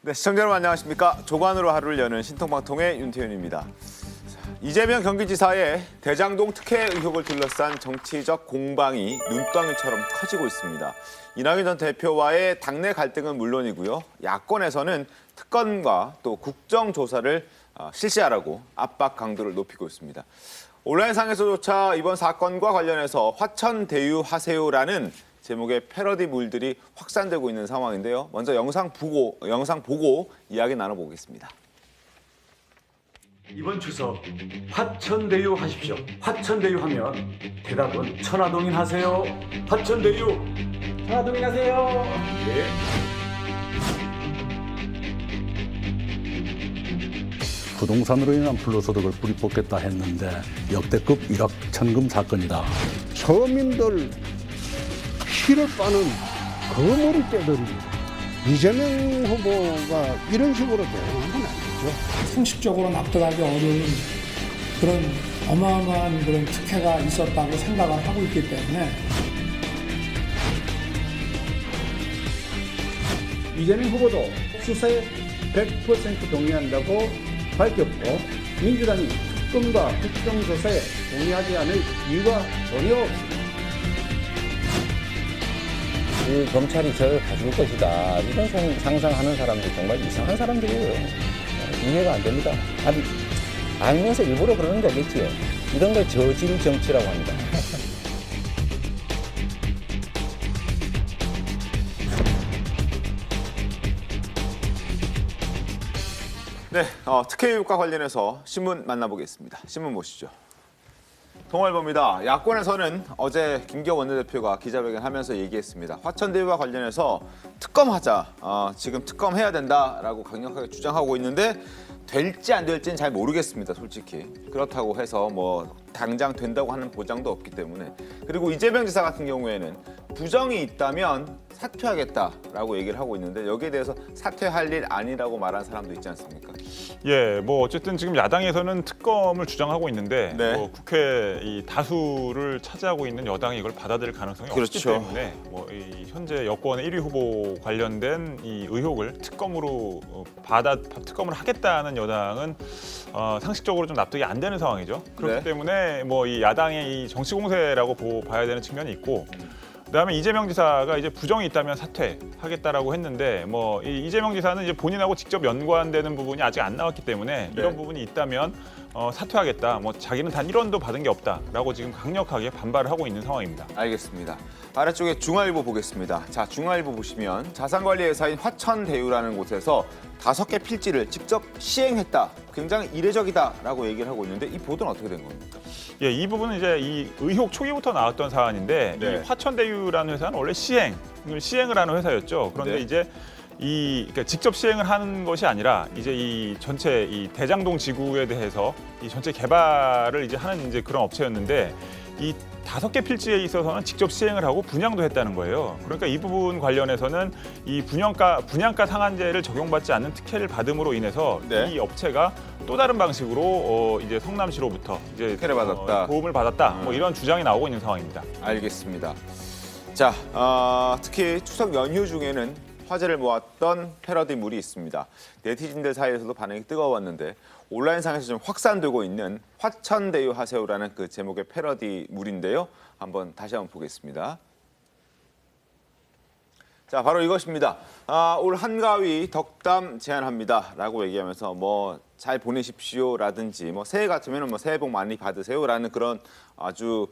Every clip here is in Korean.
네, 시청자 여러분 안녕하십니까. 조관으로 하루를 여는 신통방통의 윤태윤입니다. 이재명 경기지사의 대장동 특혜 의혹을 둘러싼 정치적 공방이 눈덩이처럼 커지고 있습니다. 이낙연 전 대표와의 당내 갈등은 물론이고요. 야권에서는 특검과 또 국정조사를 실시하라고 압박 강도를 높이고 있습니다. 온라인상에서조차 이번 사건과 관련해서 화천대유하세요라는 제목의 패러디물들이 확산되고 있는 상황인데요. 먼저 영상 보고 이야기 나눠보겠습니다. 이번 추석 화천대유 하십시오. 화천대유 하면 대답은 천화동인 하세요. 화천대유 천화동인 하세요. 예. 부동산으로 인한 불로소득을 뿌리 뽑겠다 했는데 역대급 1억 천금 사건이다. 서민들 피를 빠는 거머리떼들이 이재명 후보가 이런 식으로 대응하면 안 되죠. 상식적으로 납득하기 어려운 그런 어마어마한 그런 특혜가 있었다고 생각을 하고 있기 때문에 이재명 후보도 수사에 100% 동의한다고 밝혔고 민주당이 특검과 국정조사에 동의하지 않을 이유가 전혀 없습니다. 검찰이 저를 가줄 것이다. 이런 상상하는 사람들 정말 이상한 사람들이에요. 이해가 안 됩니다. 아니, 알면서 일부러 그러는 거겠지요. 이런 걸 저질 정치라고 합니다. 네, 특혜 의혹과 관련해서 신문 만나보겠습니다. 신문 보시죠. 동아일보입니다. 야권에서는 어제 김기현 원내대표가 기자회견하면서 얘기했습니다. 화천대유와 관련해서 특검하자, 지금 특검해야 된다라고 강력하게 주장하고 있는데 될지 안 될지는 잘 모르겠습니다, 솔직히. 그렇다고 해서 뭐 당장 된다고 하는 보장도 없기 때문에. 그리고 이재명 지사 같은 경우에는 부정이 있다면 사퇴하겠다라고 얘기를 하고 있는데 여기에 대해서 사퇴할 일 아니라고 말한 사람도 있지 않습니까? 예, 뭐 어쨌든 지금 야당에서는 특검을 주장하고 있는데 네. 뭐 국회 이 다수를 차지하고 있는 여당이 이걸 받아들일 가능성이 없기 그렇죠. 때문에 뭐 이 현재 여권의 1위 후보 관련된 이 의혹을 특검으로 특검을 하겠다는 여당은 상식적으로 좀 납득이 안 되는 상황이죠. 그렇기 네. 때문에 뭐 이 야당의 이 정치 공세라고 봐야 되는 측면이 있고. 그다음에 이재명 지사가 이제 부정이 있다면 사퇴하겠다라고 했는데 뭐 이재명 지사는 이제 본인하고 직접 연관되는 부분이 아직 안 나왔기 때문에 이런 부분이 있다면 사퇴하겠다. 뭐 자기는 단 1원도 받은 게 없다라고 지금 강력하게 반발을 하고 있는 상황입니다. 알겠습니다. 아래쪽에 중앙일보 보겠습니다. 자, 중앙일보 보시면 자산관리 회사인 화천대유라는 곳에서 5개 필지를 직접 시행했다. 굉장히 이례적이다라고 얘기를 하고 있는데 이 보도는 어떻게 된 겁니까? 예, 이 부분은 이제 이 의혹 초기부터 나왔던 사안인데 네. 이 화천대유라는 회사는 원래 시행을 하는 회사였죠. 그런데 네. 이제 그러니까 직접 시행을 하는 것이 아니라 이제 이 전체 이 대장동 지구에 대해서 이 전체 개발을 이제 하는 이제 그런 업체였는데 이 5개 필지에 있어서는 직접 시행을 하고 분양도 했다는 거예요. 그러니까 이 부분 관련해서는 이 분양가 상한제를 적용받지 않는 특혜를 받음으로 인해서 네. 이 업체가 또 다른 방식으로 이제 성남시로부터 이제 특혜를 받았다. 도움을 받았다. 뭐 이런 주장이 나오고 있는 상황입니다. 알겠습니다. 자, 특히 추석 연휴 중에는 화제를 모았던 패러디물이 있습니다. 네티즌들 사이에서도 반응이 뜨거웠는데 온라인상에서 좀 확산되고 있는 화천대유 하세요라는 그 제목의 패러디물인데요. 다시 한번 보겠습니다. 자, 바로 이것입니다. 올 한가위 덕담 제안합니다라고 얘기하면서 뭐 잘 보내십시오라든지 뭐 새해 같으면 뭐 새해 복 많이 받으세요라는 그런 아주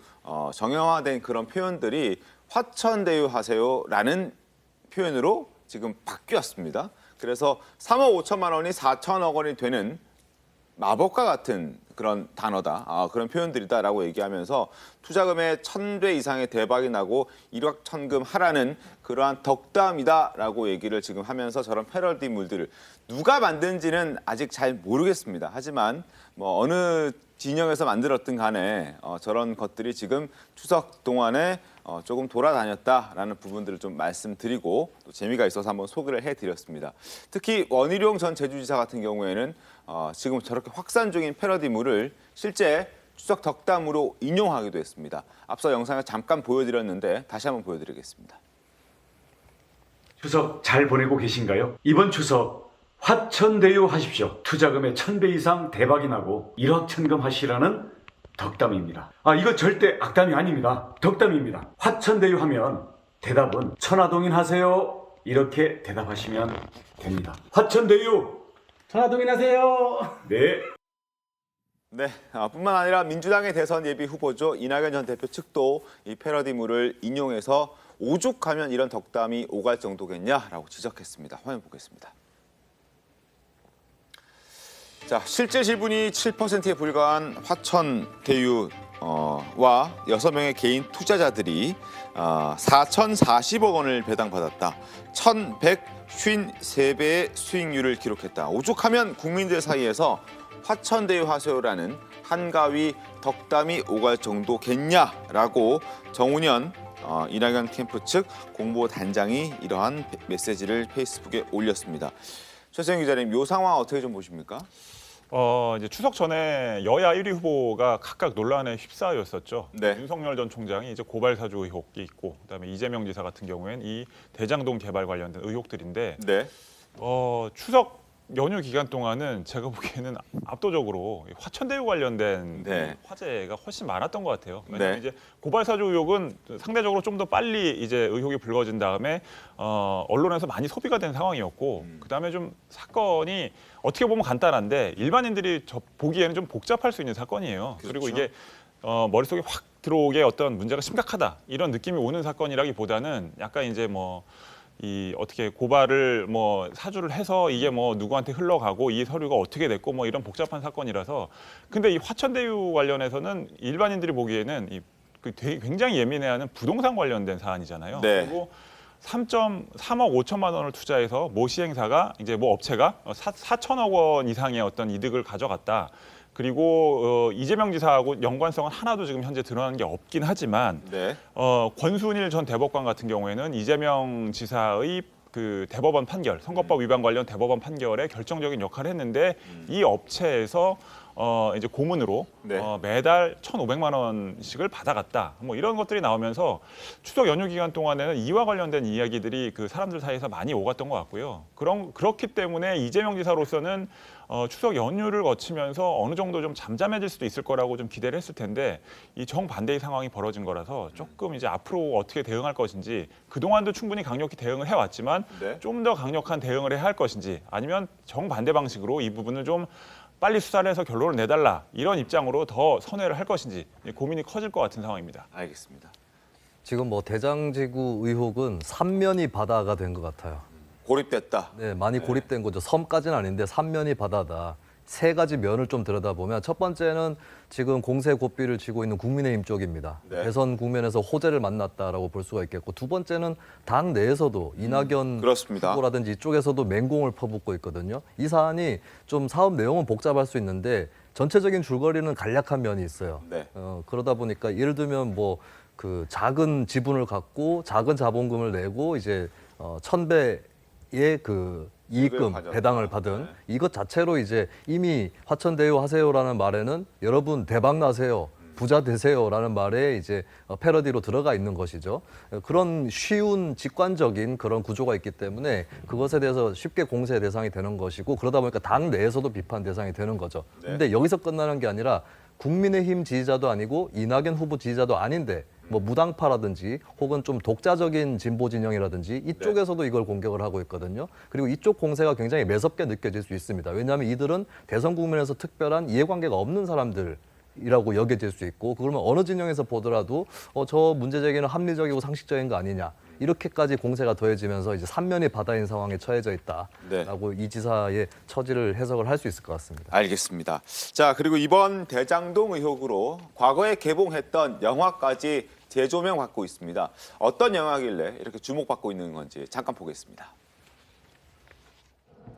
정형화된 그런 표현들이 화천대유 하세요라는 표현으로 지금 바뀌었습니다. 그래서 3억 5천만 원이 4천억 원이 되는 마법과 같은 그런 단어다, 그런 표현들이다라고 얘기하면서 투자금의 1000배 이상의 대박이 나고 1억 천금 하라는 그러한 덕담이다라고 얘기를 지금 하면서 저런 패러디물들을 누가 만든지는 아직 잘 모르겠습니다. 하지만 뭐 어느 진영에서 만들었든 간에 저런 것들이 지금 추석 동안에 조금 돌아다녔다라는 부분들을 좀 말씀드리고 또 재미가 있어서 한번 소개를 해드렸습니다. 특히 원희룡 전 제주지사 같은 경우에는 지금 저렇게 확산 중인 패러디물을 실제 추석 덕담으로 인용하기도 했습니다. 앞서 영상을 잠깐 보여드렸는데 다시 한번 보여드리겠습니다. 추석 잘 보내고 계신가요? 이번 추석 화천대유 하십시오. 투자금의 1000배 이상 대박이 나고 일확천금 하시라는 덕담입니다. 이거 절대 악담이 아닙니다. 덕담입니다. 화천대유 하면 대답은 천화동인 하세요. 이렇게 대답하시면 됩니다. 화천대유 천화동인 하세요. 네. 네, 뿐만 아니라 민주당의 대선 예비 후보죠. 이낙연 전 대표 측도 이 패러디물을 인용해서 오죽하면 이런 덕담이 오갈 정도겠냐라고 지적했습니다. 화면 보겠습니다. 자, 실제 지분이 7%에 불과한 화천대유와 6명의 개인 투자자들이 4,040억 원을 배당받았다. 1,153배의 수익률을 기록했다. 오죽하면 국민들 사이에서 화천대유 하세요라는 한가위 덕담이 오갈 정도겠냐라고 정운현 이낙연 캠프 측 공보단장이 이러한 메시지를 페이스북에 올렸습니다. 최수영 기자님, 이 상황 어떻게 좀 보십니까? 이제 추석 전에 여야 1위 후보가 각각 논란에 휩싸였었죠. 네. 윤석열 전 총장이 이제 고발 사주 의혹이 있고, 그다음에 이재명 지사 같은 경우에는 이 대장동 개발 관련된 의혹들인데, 네. 추석 연휴 기간 동안은 제가 보기에는 압도적으로 화천대유 관련된 네. 화제가 훨씬 많았던 것 같아요. 왜냐하면 네. 이제 고발 사주 의혹은 상대적으로 좀 더 빨리 이제 의혹이 불거진 다음에 언론에서 많이 소비가 된 상황이었고, 그다음에 좀 사건이 어떻게 보면 간단한데 일반인들이 보기에는 좀 복잡할 수 있는 사건이에요. 그렇죠. 그리고 이게 머릿속에 확 들어오게 어떤 문제가 심각하다 이런 느낌이 오는 사건이라기보다는 약간 이제 이 어떻게 고발을 사주를 해서 이게 누구한테 흘러가고 이 서류가 어떻게 됐고 이런 복잡한 사건이라서, 근데 이 화천대유 관련해서는 일반인들이 보기에는 굉장히 예민해하는 부동산 관련된 사안이잖아요. 네. 그리고 3.3억 5천만 원을 투자해서 모 시행사가 이제 모 업체가 4천억 원 이상의 어떤 이득을 가져갔다. 그리고 이재명 지사하고 연관성은 하나도 지금 현재 드러나는 게 없긴 하지만, 네. 권순일 전 대법관 같은 경우에는 이재명 지사의 그 대법원 판결, 선거법 위반 관련 대법원 판결에 결정적인 역할을 했는데, 이 업체에서 이제 고문으로 네. 매달 1,500만 원씩을 받아갔다. 이런 것들이 나오면서 추석 연휴 기간 동안에는 이와 관련된 이야기들이 그 사람들 사이에서 많이 오갔던 것 같고요. 그렇기 때문에 이재명 지사로서는 추석 연휴를 거치면서 어느 정도 좀 잠잠해질 수도 있을 거라고 좀 기대를 했을 텐데, 이 정반대의 상황이 벌어진 거라서 조금 이제 앞으로 어떻게 대응할 것인지, 그동안도 충분히 강력히 대응을 해왔지만 네. 좀 더 강력한 대응을 해야 할 것인지, 아니면 정반대 방식으로 이 부분을 좀 빨리 수사를 해서 결론을 내달라 이런 입장으로 더 선회를 할 것인지 고민이 커질 것 같은 상황입니다. 알겠습니다. 지금 대장지구 의혹은 삼면이 바다가 된 것 같아요. 고립됐다. 네, 많이 고립된 거죠. 섬까지는 아닌데 삼면이 바다다. 세 가지 면을 좀 들여다보면, 첫 번째는 지금 공세 고삐를 쥐고 있는 국민의힘 쪽입니다. 네. 대선 국면에서 호재를 만났다라고 볼 수가 있겠고, 두 번째는 당 내에서도 이낙연 그렇습니다. 후보라든지 이쪽에서도 맹공을 퍼붓고 있거든요. 이 사안이 좀 사업 내용은 복잡할 수 있는데 전체적인 줄거리는 간략한 면이 있어요. 네. 그러다 보니까 예를 들면 그 작은 지분을 갖고 작은 자본금을 내고 이제 1,000배의 그 이익금 가져왔다. 배당을 받은 네. 이것 자체로 이제 이미 화천대유 하세요라는 말에는 여러분 대박 나세요, 부자 되세요라는 말에 이제 패러디로 들어가 있는 것이죠. 그런 쉬운 직관적인 그런 구조가 있기 때문에 그것에 대해서 쉽게 공세 대상이 되는 것이고, 그러다 보니까 당 내에서도 비판 대상이 되는 거죠. 네. 근데 여기서 끝나는 게 아니라 국민의힘 지지자도 아니고 이낙연 후보 지지자도 아닌데 무당파라든지 혹은 좀 독자적인 진보 진영이라든지 이쪽에서도 이걸 공격을 하고 있거든요. 그리고 이쪽 공세가 굉장히 매섭게 느껴질 수 있습니다. 왜냐하면 이들은 대선 국면에서 특별한 이해관계가 없는 사람들이라고 여겨질 수 있고, 그러면 어느 진영에서 보더라도 저 문제 제기는 합리적이고 상식적인 거 아니냐, 이렇게까지 공세가 더해지면서 이제 삼면이 바다인 상황에 처해져 있다라고 이 지사의 처지를 해석을 할 수 있을 것 같습니다. 알겠습니다. 자, 그리고 이번 대장동 의혹으로 과거에 개봉했던 영화까지 재조명받고 있습니다. 어떤 영화길래 이렇게 주목받고 있는 건지 잠깐 보겠습니다.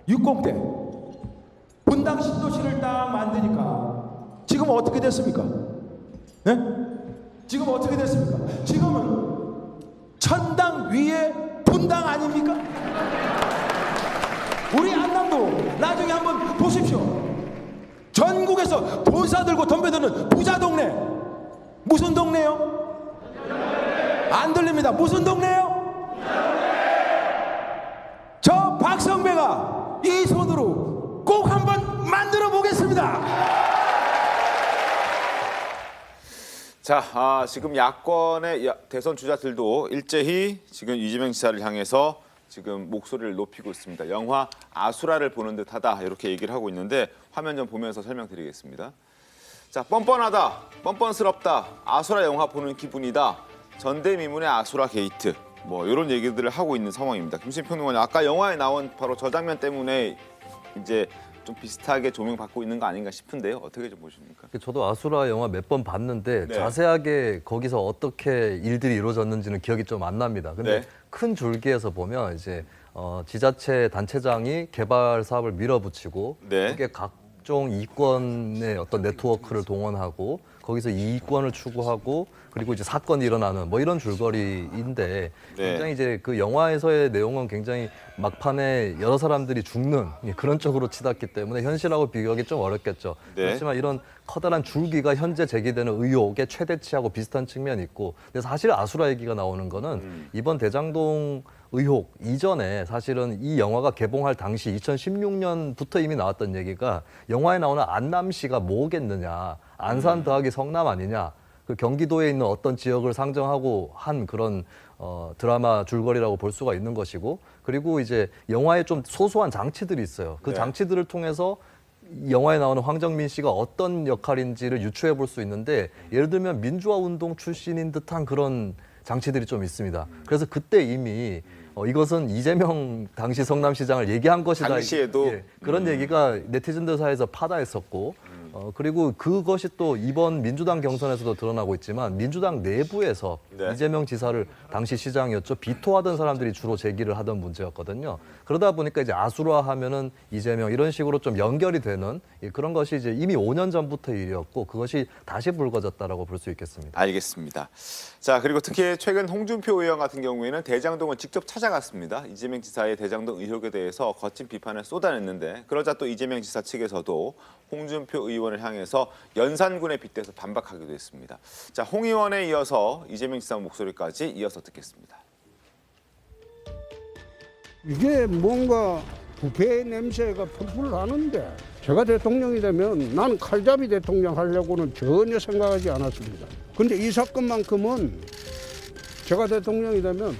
60대 분당 신도시를 딱 만드니까 지금 어떻게 됐습니까? 네? 지금 어떻게 됐습니까? 지금은 천당 위에 분당 아닙니까? 우리 안남도 나중에 한번 보십시오. 전국에서 돈 사들고 덤벼드는 부자 동네. 무슨 동네요? 안 들립니다. 무슨 동네요? 저 박성배가 이 손으로 있습니다. 자, 지금 야권의 대선 주자들도 일제히 지금 이재명 지사를 향해서 지금 목소리를 높이고 있습니다. 영화 아수라를 보는 듯하다 이렇게 얘기를 하고 있는데 화면 좀 보면서 설명드리겠습니다. 자, 뻔뻔하다, 뻔뻔스럽다, 아수라 영화 보는 기분이다, 전대미문의 아수라 게이트, 뭐 이런 얘기들을 하고 있는 상황입니다. 김수민 평론가님, 아까 영화에 나온 바로 저 장면 때문에 이제 좀 비슷하게 조명받고 있는 거 아닌가 싶은데요. 어떻게 좀 보십니까? 저도 아수라 영화 몇 번 봤는데 네. 자세하게 거기서 어떻게 일들이 이루어졌는지는 기억이 좀 안 납니다. 근데 네. 큰 줄기에서 보면 이제 지자체 단체장이 개발 사업을 밀어붙이고 네. 그게 각종 이권의 어떤 네트워크를 동원하고 거기서 이권을 추구하고 그리고 이제 사건이 일어나는 뭐 이런 줄거리인데 네. 굉장히 이제 그 영화에서의 내용은 굉장히 막판에 여러 사람들이 죽는 그런 쪽으로 치닫기 때문에 현실하고 비교하기 좀 어렵겠죠. 네. 그렇지만 이런 커다란 줄기가 현재 제기되는 의혹의 최대치하고 비슷한 측면이 있고 근데 사실 아수라 얘기가 나오는 거는 이번 대장동 의혹 이전에 사실은 이 영화가 개봉할 당시 2016년부터 이미 나왔던 얘기가 영화에 나오는 안남시가 뭐겠느냐 안산 더하기 성남 아니냐 그 경기도에 있는 어떤 지역을 상정하고 한 그런 드라마 줄거리라고 볼 수가 있는 것이고 그리고 이제 영화에 좀 소소한 장치들이 있어요. 그 네. 장치들을 통해서 이 영화에 나오는 황정민 씨가 어떤 역할인지를 유추해 볼 수 있는데 예를 들면 민주화 운동 출신인 듯한 그런 장치들이 좀 있습니다. 그래서 그때 이미 이것은 이재명 당시 성남시장을 얘기한 것이다. 당시에도 그런 얘기가 네티즌들 사이에서 파다했었고 그리고 그것이 또 이번 민주당 경선에서도 드러나고 있지만 민주당 내부에서 네. 이재명 지사를 당시 시장이었죠. 비토하던 사람들이 주로 제기를 하던 문제였거든요. 그러다 보니까 이제 아수라 하면은 이재명 이런 식으로 좀 연결이 되는 그런 것이 이제 이미 5년 전부터 일이었고 그것이 다시 불거졌다라고 볼 수 있겠습니다. 알겠습니다. 자, 그리고 특히 최근 홍준표 의원 같은 경우에는 대장동을 직접 찾아갔습니다. 이재명 지사의 대장동 의혹에 대해서 거친 비판을 쏟아냈는데 그러자 또 이재명 지사 측에서도 홍준표 의원을 향해서 연산군에 빗대서 반박하기도 했습니다. 자, 홍 의원에 이어서 이재명 지사 목소리까지 이어서 듣겠습니다. 이게 뭔가 부패의 냄새가 풀풀 나는데 제가 대통령이 되면 나는 칼잡이 대통령 하려고는 전혀 생각하지 않았습니다. 근데 이 사건만큼은 제가 대통령이 되면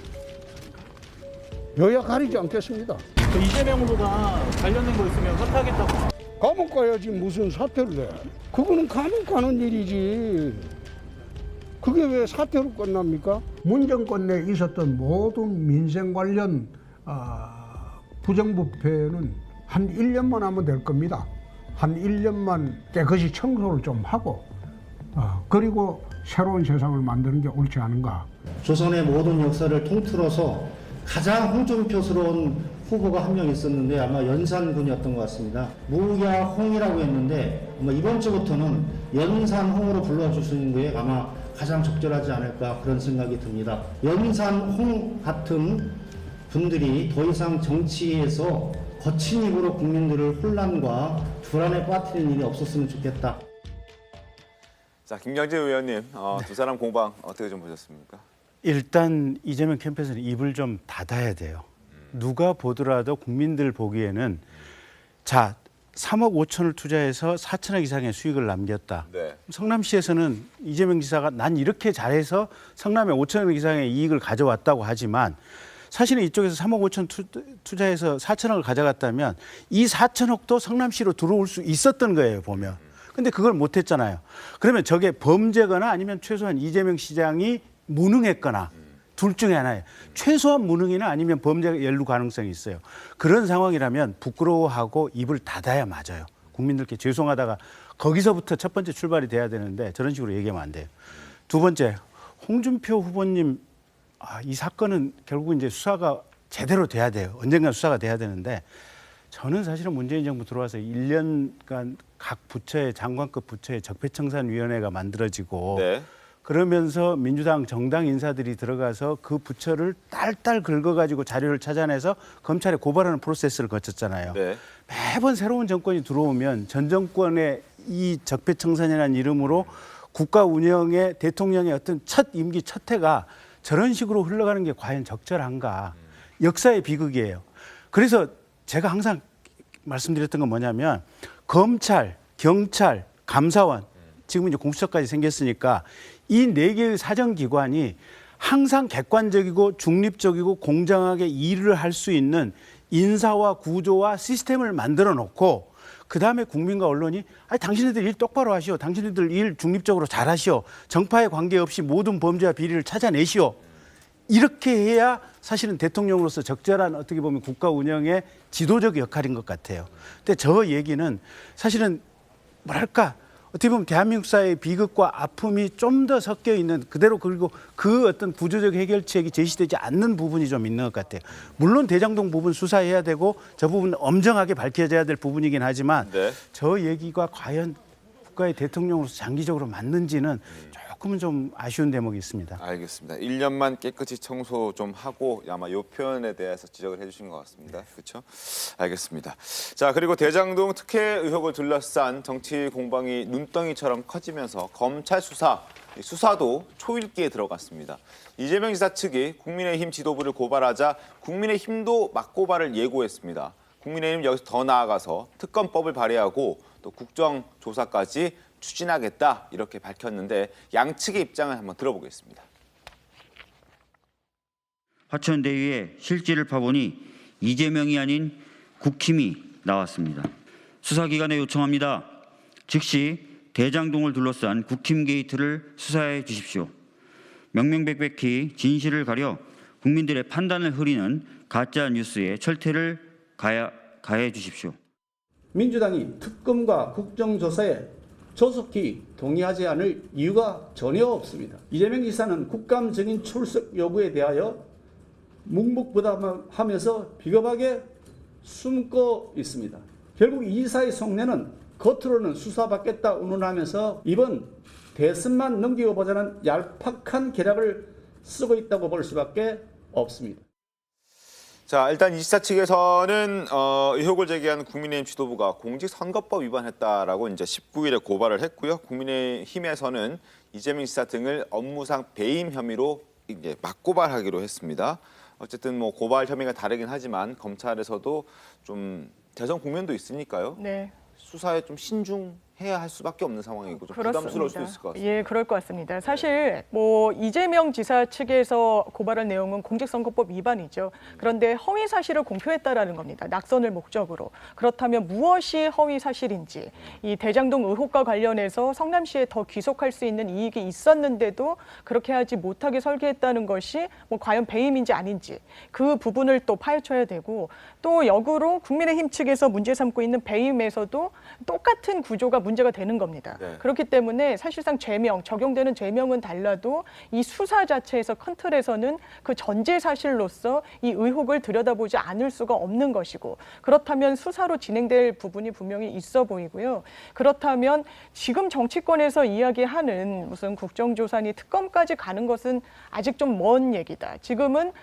여야 가리지 않겠습니다. 이재명 후보가 관련된 거 있으면 사퇴하겠다고. 감옥 가야지 무슨 사퇴를 해. 그거는 감옥 가는 일이지. 그게 왜 사퇴로 끝납니까? 문정권 내에 있었던 모든 민생 관련 부정부패는 한 1년만 하면 될 겁니다. 한 1년만 깨끗이 청소를 좀 하고 그리고 새로운 세상을 만드는 게 옳지 않은가. 조선의 모든 역사를 통틀어서 가장 홍준표스러운 후보가 한 명 있었는데 아마 연산군이었던 것 같습니다. 무야홍이라고 했는데 아마 이번 주부터는 연산홍으로 불러주시는 게 아마 가장 적절하지 않을까 그런 생각이 듭니다. 연산홍 같은 분들이 더 이상 정치에서 거친 입으로 국민들을 혼란과 불안에 빠뜨리는 일이 없었으면 좋겠다. 자, 김경진 의원님, 두 사람 공방 어떻게 좀 보셨습니까? 일단 이재명 캠프에서는 입을 좀 닫아야 돼요. 누가 보더라도 국민들 보기에는 자 3억 5천을 투자해서 4천억 이상의 수익을 남겼다. 네. 성남시에서는 이재명 지사가 난 이렇게 잘해서 성남에 5천억 이상의 이익을 가져왔다고 하지만 사실은 이쪽에서 3억 5천 투자해서 4천억을 가져갔다면 이 4천억도 성남시로 들어올 수 있었던 거예요, 보면. 근데 그걸 못했잖아요. 그러면 저게 범죄거나 아니면 최소한 이재명 시장이 무능했거나 둘 중에 하나예요. 최소한 무능이나 아니면 범죄가 연루 가능성이 있어요. 그런 상황이라면 부끄러워하고 입을 닫아야 맞아요. 국민들께 죄송하다가 거기서부터 첫 번째 출발이 돼야 되는데 저런 식으로 얘기하면 안 돼요. 두 번째, 홍준표 후보님 이 사건은 결국 이제 수사가 제대로 돼야 돼요. 언젠간 수사가 돼야 되는데 저는 사실은 문재인 정부 들어와서 1년간 각 부처의 장관급 부처의 적폐청산위원회가 만들어지고 네. 그러면서 민주당 정당 인사들이 들어가서 그 부처를 딸딸 긁어가지고 자료를 찾아내서 검찰에 고발하는 프로세스를 거쳤잖아요. 네. 매번 새로운 정권이 들어오면 전 정권의 이 적폐청산이라는 이름으로 국가 운영의 대통령의 어떤 첫 임기 첫 해가 저런 식으로 흘러가는 게 과연 적절한가. 역사의 비극이에요. 그래서 제가 항상 말씀드렸던 건 뭐냐면 검찰, 경찰, 감사원, 지금 이제 공수처까지 생겼으니까 이 4개의 사정기관이 항상 객관적이고 중립적이고 공정하게 일을 할 수 있는 인사와 구조와 시스템을 만들어 놓고 그다음에 국민과 언론이 아니 당신네들 일 똑바로 하시오. 당신네들 일 중립적으로 잘 하시오. 정파에 관계없이 모든 범죄와 비리를 찾아내시오. 이렇게 해야 사실은 대통령으로서 적절한 어떻게 보면 국가 운영의 지도적 역할인 것 같아요. 근데 저 얘기는 사실은 뭐랄까 어떻게 보면 대한민국 사회의 비극과 아픔이 좀 더 섞여 있는 그대로 그리고 그 어떤 구조적 해결책이 제시되지 않는 부분이 좀 있는 것 같아요. 물론 대장동 부분 수사해야 되고 저 부분 엄정하게 밝혀져야 될 부분이긴 하지만 네. 저 얘기가 과연 국가의 대통령으로서 장기적으로 맞는지는 조금은 좀 아쉬운 대목이 있습니다. 알겠습니다. 1년만 깨끗이 청소 좀 하고 아마 이 표현에 대해서 지적을 해주신 것 같습니다. 그렇죠? 알겠습니다. 자, 그리고 대장동 특혜 의혹을 둘러싼 정치 공방이 눈덩이처럼 커지면서 검찰 수사도 초읽기에 들어갔습니다. 이재명 지사 측이 국민의힘 지도부를 고발하자 국민의힘도 맞고발을 예고했습니다. 국민의힘 여기서 더 나아가서 특검법을 발의하고 또 국정조사까지 추진하겠다 이렇게 밝혔는데 양측의 입장을 한번 들어보겠습니다. 화천대유의 실질을 파보니 이재명이 아닌 국힘이 나왔습니다. 수사기관에 요청합니다. 즉시 대장동을 둘러싼 국힘 게이트를 수사해 주십시오. 명명백백히 진실을 가려 국민들의 판단을 흐리는 가짜 뉴스에 철퇴를 가해 주십시오. 민주당이 특검과 국정조사에 조속히 동의하지 않을 이유가 전혀 없습니다. 이재명 지사는 국감적인 출석 여부에 대하여 묵묵부답하면서 비겁하게 숨고 있습니다. 결국 이 지사의 속내는 겉으로는 수사받겠다 운운하면서 이번 대선만 넘기고 보자는 얄팍한 계략을 쓰고 있다고 볼 수밖에 없습니다. 자, 일단 이 지사 측에서는 의혹을 제기한 국민의힘 지도부가 공직선거법 위반했다라고 이제 19일에 고발을 했고요. 국민의힘에서는 이재명 지사 등을 업무상 배임 혐의로 이제 맞고발하기로 했습니다. 어쨌든 뭐 고발 혐의가 다르긴 하지만 검찰에서도 좀 대선 국면도 있으니까요. 네. 수사에 좀 신중해야 할 수밖에 없는 상황이고 좀 부담스러울 수도 있을 것 같습니다. 예, 그럴 것 같습니다. 사실 뭐 이재명 지사 측에서 고발한 내용은 공직선거법 위반이죠. 그런데 허위 사실을 공표했다라는 겁니다. 낙선을 목적으로. 그렇다면 무엇이 허위 사실인지 이 대장동 의혹과 관련해서 성남시에 더 귀속할 수 있는 이익이 있었는데도 그렇게 하지 못하게 설계했다는 것이 뭐 과연 배임인지 아닌지 그 부분을 또 파헤쳐야 되고 또 역으로 국민의힘 측에서 문제 삼고 있는 배임에서도 똑같은 구조가 문제가 되는 겁니다. 네. 그렇기 때문에 사실상 적용되는 죄명은 달라도 이 수사 자체에서 컨틀에서는 그 전제 사실로서 이 의혹을 들여다보지 않을 수가 없는 것이고 그렇다면 수사로 진행될 부분이 분명히 있어 보이고요. 그렇다면 지금 정치권에서 이야기하는 무슨 국정조사니 특검까지 가는 것은 아직 좀 먼 얘기다. 지금은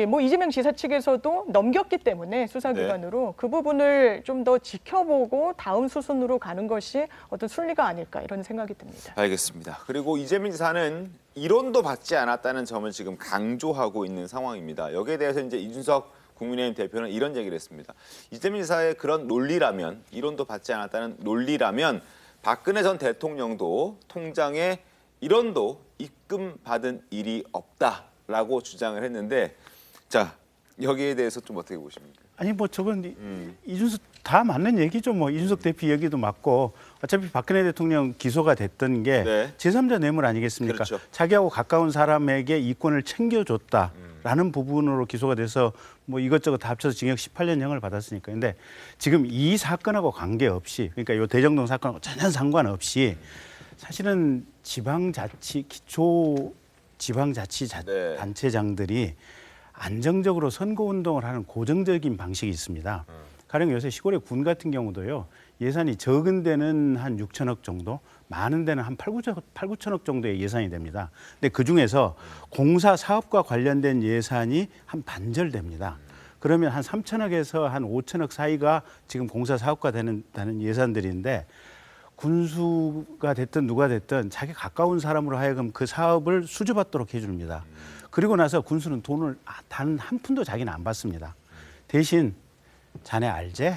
뭐 이재명 지사 측에서도 넘겼기 때문에 수사기관으로 그 부분을 좀 더 지켜보고 다음 수순으로 가는 것이 어떤 순리가 아닐까 이런 생각이 듭니다. 알겠습니다. 그리고 이재명 지사는 이론도 받지 않았다는 점을 지금 강조하고 있는 상황입니다. 여기에 대해서 이제 이준석 국민의힘 대표는 이런 얘기를 했습니다. 이재명 지사의 그런 논리라면 이론도 받지 않았다는 논리라면 박근혜 전 대통령도 통장에 1원도 입금받은 일이 없다라고 주장을 했는데 자 여기에 대해서 좀 어떻게 보십니까? 아니 뭐 저건 이준석 다 맞는 얘기죠. 뭐 이준석 대표 얘기도 맞고 어차피 박근혜 대통령 기소가 됐던 게 네. 제3자 뇌물 아니겠습니까? 그렇죠. 자기하고 가까운 사람에게 이권을 챙겨줬다라는 부분으로 기소가 돼서 뭐 이것저것 다 합쳐서 징역 18년형을 받았으니까. 근데 지금 이 사건하고 관계없이 그러니까 이 대정동 사건하고 전혀 상관없이 사실은 기초 지방자치단체장들이 안정적으로 선거운동을 하는 고정적인 방식이 있습니다. 가령 요새 시골의 군 같은 경우도요. 예산이 적은 데는 한 6천억 정도, 많은 데는 한 8, 9천억 정도의 예산이 됩니다. 근데 그중에서 공사 사업과 관련된 예산이 한 반절됩니다. 그러면 한 3천억에서 한 5천억 사이가 지금 공사 사업과 되는 예산들인데 군수가 됐든 누가 됐든 자기 가까운 사람으로 하여금 그 사업을 수주받도록 해줍니다. 그리고 나서 군수는 돈을 단 한 푼도 자기는 안 받습니다. 대신 자네 알제?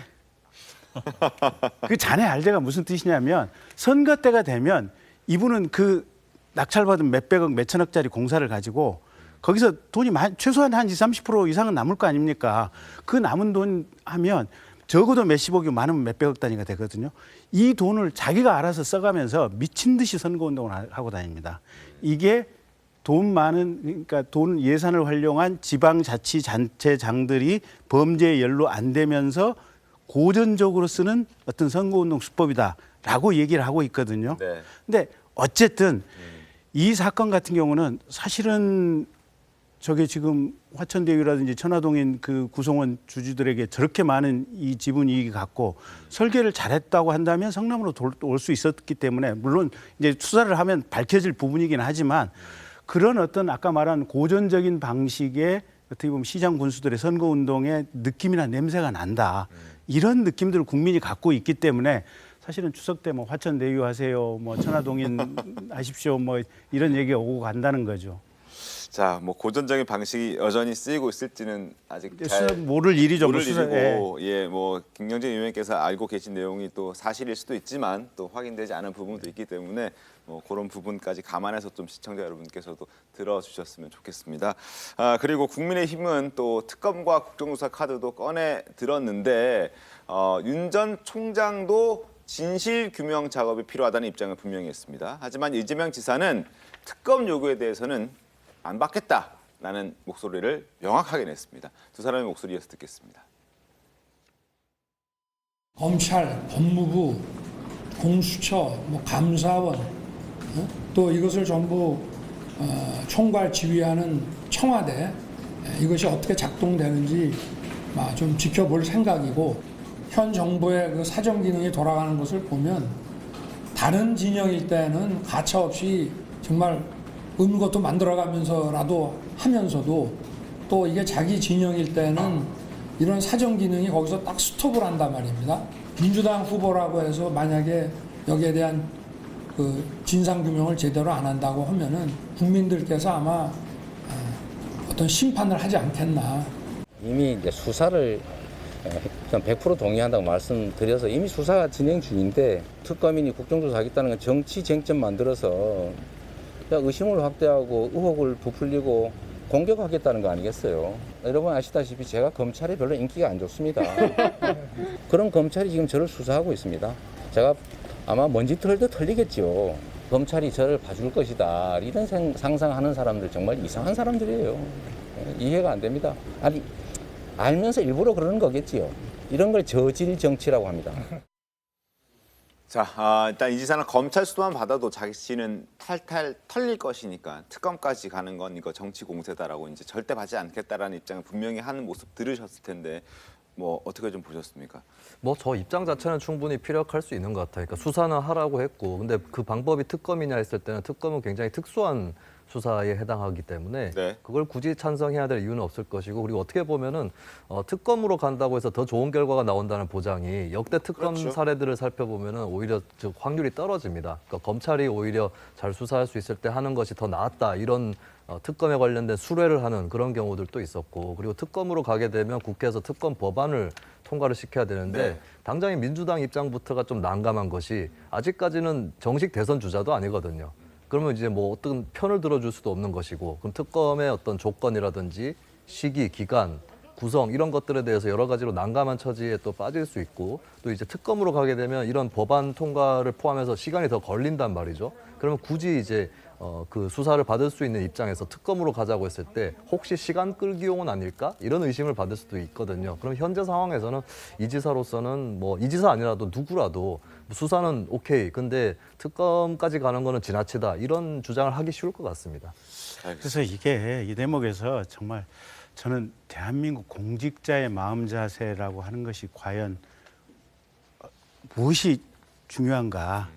그 잔해 알제가 무슨 뜻이냐면 선거 때가 되면 이분은 그 낙찰받은 몇백억, 몇천억짜리 공사를 가지고 거기서 돈이 최소한 한 20, 30% 이상은 남을 거 아닙니까? 그 남은 돈 하면 적어도 몇십억이 많으면 몇백억 단위가 되거든요. 이 돈을 자기가 알아서 써가면서 미친 듯이 선거운동을 하고 다닙니다. 이게 돈 많은, 그러니까 돈 예산을 활용한 지방자치단체장들이 범죄에 연루 안 되면서 고전적으로 쓰는 어떤 선거운동 수법이다라고 얘기를 하고 있거든요. 네. 근데 어쨌든 이 사건 같은 경우는 사실은 저게 지금 화천대유라든지 천화동인 그 구성원 주주들에게 저렇게 많은 이 지분 이익이 갔고 설계를 잘했다고 한다면 성남으로 올 수 있었기 때문에 물론 이제 수사를 하면 밝혀질 부분이긴 하지만 그런 어떤 아까 말한 고전적인 방식의 어떻게 보면 시장 군수들의 선거운동의 느낌이나 냄새가 난다. 이런 느낌들을 국민이 갖고 있기 때문에 사실은 추석 때 뭐 화천대유 하세요, 뭐 천화동인 하십시오, 뭐 이런 얘기가 오고 간다는 거죠. 자, 뭐 고전적인 방식이 여전히 쓰이고 있을지는 아직 잘 모를 일이죠. 모를 일이고, 예, 뭐 김경진 의원께서 알고 계신 내용이 또 사실일 수도 있지만 또 확인되지 않은 부분도 있기 때문에 뭐 그런 부분까지 감안해서 좀 시청자 여러분께서도 들어주셨으면 좋겠습니다. 그리고 국민의힘은 또 특검과 국정조사 카드도 꺼내 들었는데 윤 전 총장도 진실 규명 작업이 필요하다는 입장을 분명히 했습니다. 하지만 이재명 지사는 특검 요구에 대해서는 안 받겠다라는 목소리를 명확하게 냈습니다. 두 사람의 목소리 이어서 듣겠습니다. 검찰, 법무부, 공수처, 뭐 감사원, 또 이것을 전부 총괄 지휘하는 청와대, 이것이 어떻게 작동되는지 좀 지켜볼 생각이고, 현 정부의 그 사정 기능이 돌아가는 것을 보면 다른 진영일 때는 가차없이 정말 의무 것도 만들어가면서라도 하면서도 또 이게 자기 진영일 때는 이런 사정 기능이 거기서 딱 스톱을 한단 말입니다. 민주당 후보라고 해서 만약에 여기에 대한 그 진상 규명을 제대로 안 한다고 하면은 국민들께서 아마 어떤 심판을 하지 않겠나. 이미 이제 수사를 100% 동의한다고 말씀드려서 이미 수사가 진행 중인데 특검인이 국정조사 하겠다는 건 정치 쟁점 만들어서 의심을 확대하고 의혹을 부풀리고 공격하겠다는 거 아니겠어요? 여러분 아시다시피 제가 검찰에 별로 인기가 안 좋습니다. 그런 검찰이 지금 저를 수사하고 있습니다. 제가 아마 먼지 털도 털리겠죠. 검찰이 저를 봐줄 것이다. 이런 상상하는 사람들 정말 이상한 사람들이에요. 이해가 안 됩니다. 아니 알면서 일부러 그러는 거겠지요. 이런 걸 저질 정치라고 합니다. 자, 일단 이 지사는 검찰 수도만 받아도 자신은 탈탈 털릴 것이니까 특검까지 가는 건 이거 정치 공세다라고 이제 절대 받지 않겠다라는 입장을 분명히 하는 모습 들으셨을 텐데 뭐 어떻게 좀 보셨습니까? 뭐 저 입장 자체는 충분히 피력할 수 있는 것 같아요. 그러니까 수사는 하라고 했고, 근데 그 방법이 특검이냐 했을 때는 특검은 굉장히 특수한 수사에 해당하기 때문에 그걸 굳이 찬성해야 될 이유는 없을 것이고, 그리고 어떻게 보면은 특검으로 간다고 해서 더 좋은 결과가 나온다는 보장이 역대 특검 사례들을 살펴보면은 오히려 즉 확률이 떨어집니다. 그러니까 검찰이 오히려 잘 수사할 수 있을 때 하는 것이 더 낫다, 이런 특검에 관련된 수뢰를 하는 그런 경우들도 있었고, 그리고 특검으로 가게 되면 국회에서 특검 법안을 통과를 시켜야 되는데 당장의 민주당 입장부터가 좀 난감한 것이 아직까지는 정식 대선 주자도 아니거든요. 그러면 이제 뭐 어떤 편을 들어줄 수도 없는 것이고, 그럼 특검의 어떤 조건이라든지 시기, 기간, 구성 이런 것들에 대해서 여러 가지로 난감한 처지에 또 빠질 수 있고, 또 이제 특검으로 가게 되면 이런 법안 통과를 포함해서 시간이 더 걸린단 말이죠. 그러면 굳이 이제 그 수사를 받을 수 있는 입장에서 특검으로 가자고 했을 때 혹시 시간 끌기용은 아닐까? 이런 의심을 받을 수도 있거든요. 그럼 현재 상황에서는 이 지사로서는 뭐 이 지사 아니라도 누구라도 수사는 오케이, 근데 특검까지 가는 거는 지나치다, 이런 주장을 하기 쉬울 것 같습니다. 그래서 이게 이 대목에서 정말 저는 대한민국 공직자의 마음 자세라고 하는 것이 과연 무엇이 중요한가.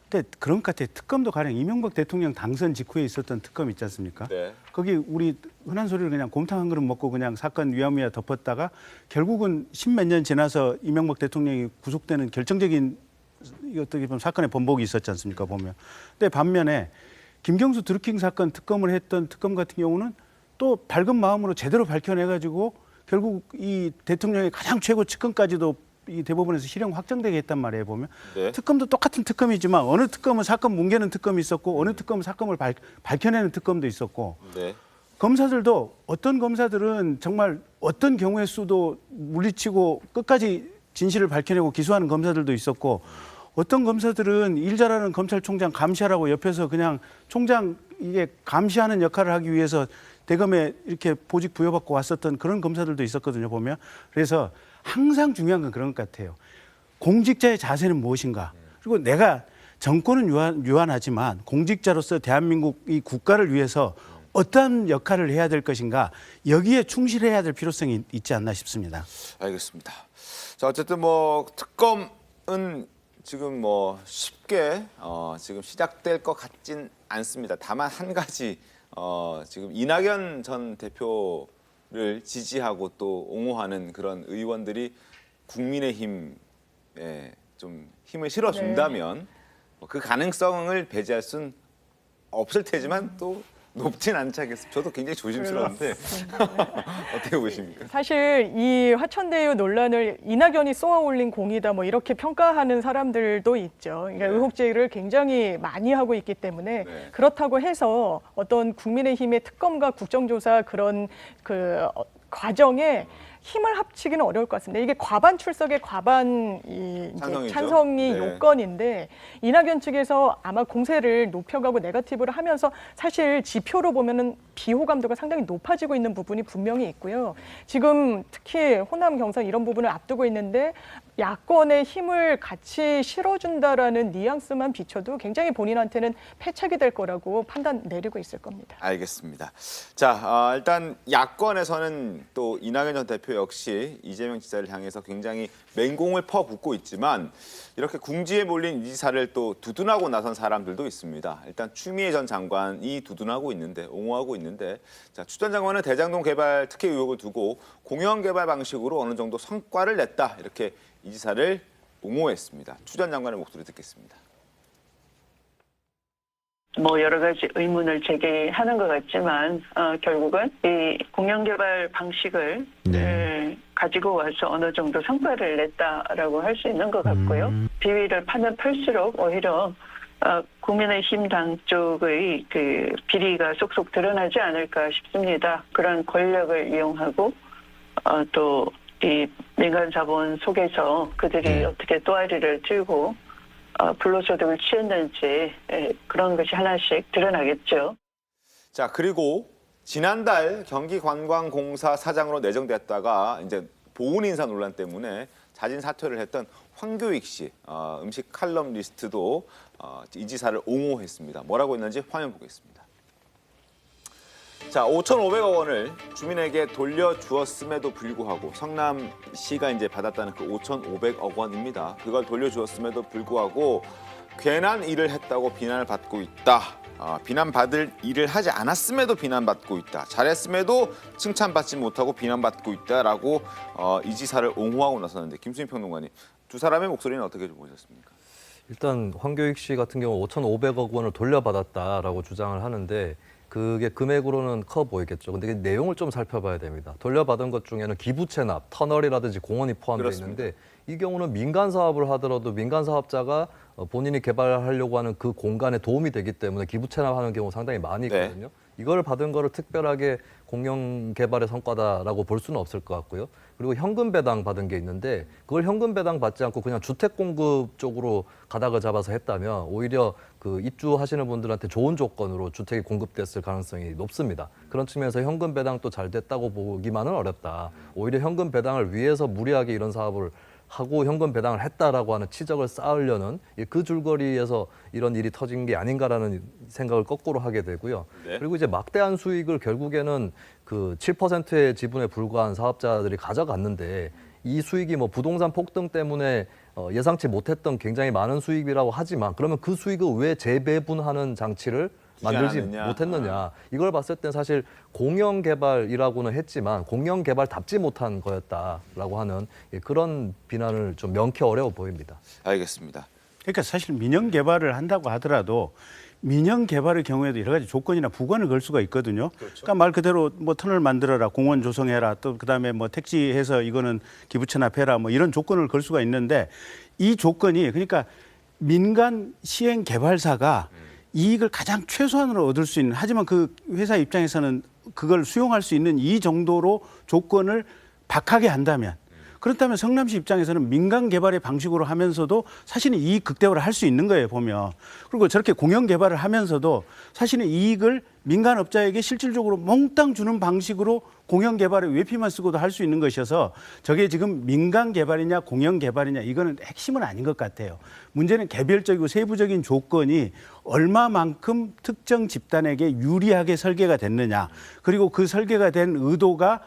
근데 그런 것 같아요. 특검도 가령 이명박 대통령 당선 직후에 있었던 특검 있지 않습니까? 거기 우리 흔한 소리를 그냥 곰탕 한 그릇 먹고 그냥 사건 위야무야 덮었다가 결국은 십몇 년 지나서 이명박 대통령이 구속되는 결정적인 어떻게 보면 사건의 번복이 있었지 않습니까, 보면. 근데 반면에 김경수 드루킹 사건 특검을 했던 특검 같은 경우는 또 밝은 마음으로 제대로 밝혀내가지고 결국 이 대통령의 가장 최고 측근까지도 이 대법원에서 실형 확정되게 했단 말이에요. 보면 네. 특검도 똑같은 특검이지만 어느 특검은 사건 뭉개는 특검이 있었고 어느 특검은 사건을 밝혀내는 특검도 있었고 네. 검사들도 어떤 검사들은 정말 어떤 경우의 수도 물리치고 끝까지 진실을 밝혀내고 기소하는 검사들도 있었고 어떤 검사들은 일 잘하는 검찰총장 감시하라고 옆에서 그냥 총장 이게 감시하는 역할을 하기 위해서 대검에 이렇게 보직 부여받고 왔었던 그런 검사들도 있었거든요, 보면. 그래서 항상 중요한 건 그런 것 같아요. 공직자의 자세는 무엇인가. 그리고 내가 정권은 유한하지만 공직자로서 대한민국 이 국가를 위해서 어떤 역할을 해야 될 것인가. 여기에 충실해야 될 필요성이 있지 않나 싶습니다. 알겠습니다. 자, 어쨌든 뭐 특검은 지금 뭐 쉽게 지금 시작될 것 같진 않습니다. 다만 한 가지 지금 이낙연 전 대표를 지지하고 또 옹호하는 그런 의원들이 국민의힘에 좀 힘을 실어준다면 그 가능성을 배제할 순 없을 테지만 또 높진 않지 않겠습니까? 저도 굉장히 조심스러운데 어떻게 보십니까? 사실 이 화천대유 논란을 이낙연이 쏘아올린 공이다 뭐 이렇게 평가하는 사람들도 있죠. 그러니까 의혹 제기를 굉장히 많이 하고 있기 때문에 그렇다고 해서 어떤 국민의힘의 특검과 국정조사 그런 그 과정에 힘을 합치기는 어려울 것 같습니다. 이게 과반 출석의 과반 찬성이 요건인데 이낙연 측에서 아마 공세를 높여가고 네거티브를 하면서 사실 지표로 보면은 비호감도가 상당히 높아지고 있는 부분이 분명히 있고요. 지금 특히 호남 경선 이런 부분을 앞두고 있는데 야권의 힘을 같이 실어준다라는 뉘앙스만 비춰도 굉장히 본인한테는 패착이 될 거라고 판단 내리고 있을 겁니다. 알겠습니다. 자, 일단 야권에서는 또 이낙연 전 대표 역시 이재명 지사를 향해서 굉장히 맹공을 퍼붓고 있지만 이렇게 궁지에 몰린 이 지사를 또 두둔하고 나선 사람들도 있습니다. 일단 추미애 전 장관이 두둔하고 있는데 옹호하고 있는데 자, 추 전 장관은 대장동 개발 특혜 의혹을 두고 공영 개발 방식으로 어느 정도 성과를 냈다 이렇게 이 지사를 옹호했습니다. 추 전 장관의 목소리 듣겠습니다. 뭐 여러 가지 의문을 제기하는 것 같지만 결국은 이 공영개발 방식을 가지고 와서 어느 정도 성과를 냈다라고 할 수 있는 것 같고요. 비위를 파면 팔수록 오히려 국민의힘 당 쪽의 그 비리가 쏙쏙 드러나지 않을까 싶습니다. 그런 권력을 이용하고 또 이 민간 자본 속에서 그들이 어떻게 또아리를 틀고 불로소득을 취했는지 그런 것이 하나씩 드러나겠죠. 자, 그리고 지난달 경기관광공사 사장으로 내정됐다가 이제 보훈 인사 논란 때문에 자진 사퇴를 했던 황교익 씨 음식 칼럼니스트도 이 지사를 옹호했습니다. 뭐라고 했는지 화면 보겠습니다. 자, 5,500억 원을 주민에게 돌려주었음에도 불구하고 성남시가 이제 받았다는 그 5,500억 원입니다. 그걸 돌려주었음에도 불구하고 괜한 일을 했다고 비난을 받고 있다. 비난받을 일을 하지 않았음에도 비난받고 있다. 잘했음에도 칭찬받지 못하고 비난받고 있다라고 이 지사를 옹호하고 나섰는데 김수민 평론가님, 두 사람의 목소리는 어떻게 보셨습니까? 일단 황교익 씨 같은 경우 5,500억 원을 돌려받았다라고 주장을 하는데 그게 금액으로는 커 보이겠죠. 근데 그 내용을 좀 살펴봐야 됩니다. 돌려받은 것 중에는 기부 체납, 터널이라든지 공원이 포함되어 있는데 이 경우는 민간 사업을 하더라도 민간 사업자가 본인이 개발하려고 하는 그 공간에 도움이 되기 때문에 기부 체납하는 경우 상당히 많이 있거든요. 이걸 받은 거를 특별하게 공영 개발의 성과다라고 볼 수는 없을 것 같고요. 그리고 현금 배당 받은 게 있는데 그걸 현금 배당 받지 않고 그냥 주택 공급 쪽으로 가닥을 잡아서 했다면 오히려 그 입주하시는 분들한테 좋은 조건으로 주택이 공급됐을 가능성이 높습니다. 그런 측면에서 현금 배당도 잘 됐다고 보기만은 어렵다. 오히려 현금 배당을 위해서 무리하게 이런 사업을 하고 현금 배당을 했다라고 하는 치적을 쌓으려는 그 줄거리에서 이런 일이 터진 게 아닌가라는 생각을 거꾸로 하게 되고요. 그리고 이제 막대한 수익을 결국에는 그 7%의 지분에 불과한 사업자들이 가져갔는데 이 수익이 뭐 부동산 폭등 때문에 예상치 못했던 굉장히 많은 수익이라고 하지만 그러면 그 수익을 왜 재배분하는 장치를 만들지 못했느냐. 이걸 봤을 땐 사실 공영 개발이라고는 했지만 공영 개발답지 못한 거였다라고 하는 그런 비난을 좀 명쾌 어려워 보입니다. 알겠습니다. 그러니까 사실 민영 개발을 한다고 하더라도 민영 개발의 경우에도 여러 가지 조건이나 부관을 걸 수가 있거든요. 그러니까 말 그대로 뭐 터널 만들어라, 공원 조성해라, 또 그다음에 뭐 택지해서 이거는 기부 체납해라, 뭐 이런 조건을 걸 수가 있는데 이 조건이 그러니까 민간 시행 개발사가 이익을 가장 최소한으로 얻을 수 있는, 하지만 그 회사 입장에서는 그걸 수용할 수 있는 이 정도로 조건을 박하게 한다면, 그렇다면 성남시 입장에서는 민간 개발의 방식으로 하면서도 사실은 이익 극대화를 할 수 있는 거예요, 보면. 그리고 저렇게 공영 개발을 하면서도 사실은 이익을 민간 업자에게 실질적으로 몽땅 주는 방식으로 공영 개발의 외피만 쓰고도 할 수 있는 것이어서 저게 지금 민간 개발이냐 공영 개발이냐 이거는 핵심은 아닌 것 같아요. 문제는 개별적이고 세부적인 조건이 얼마만큼 특정 집단에게 유리하게 설계가 됐느냐, 그리고 그 설계가 된 의도가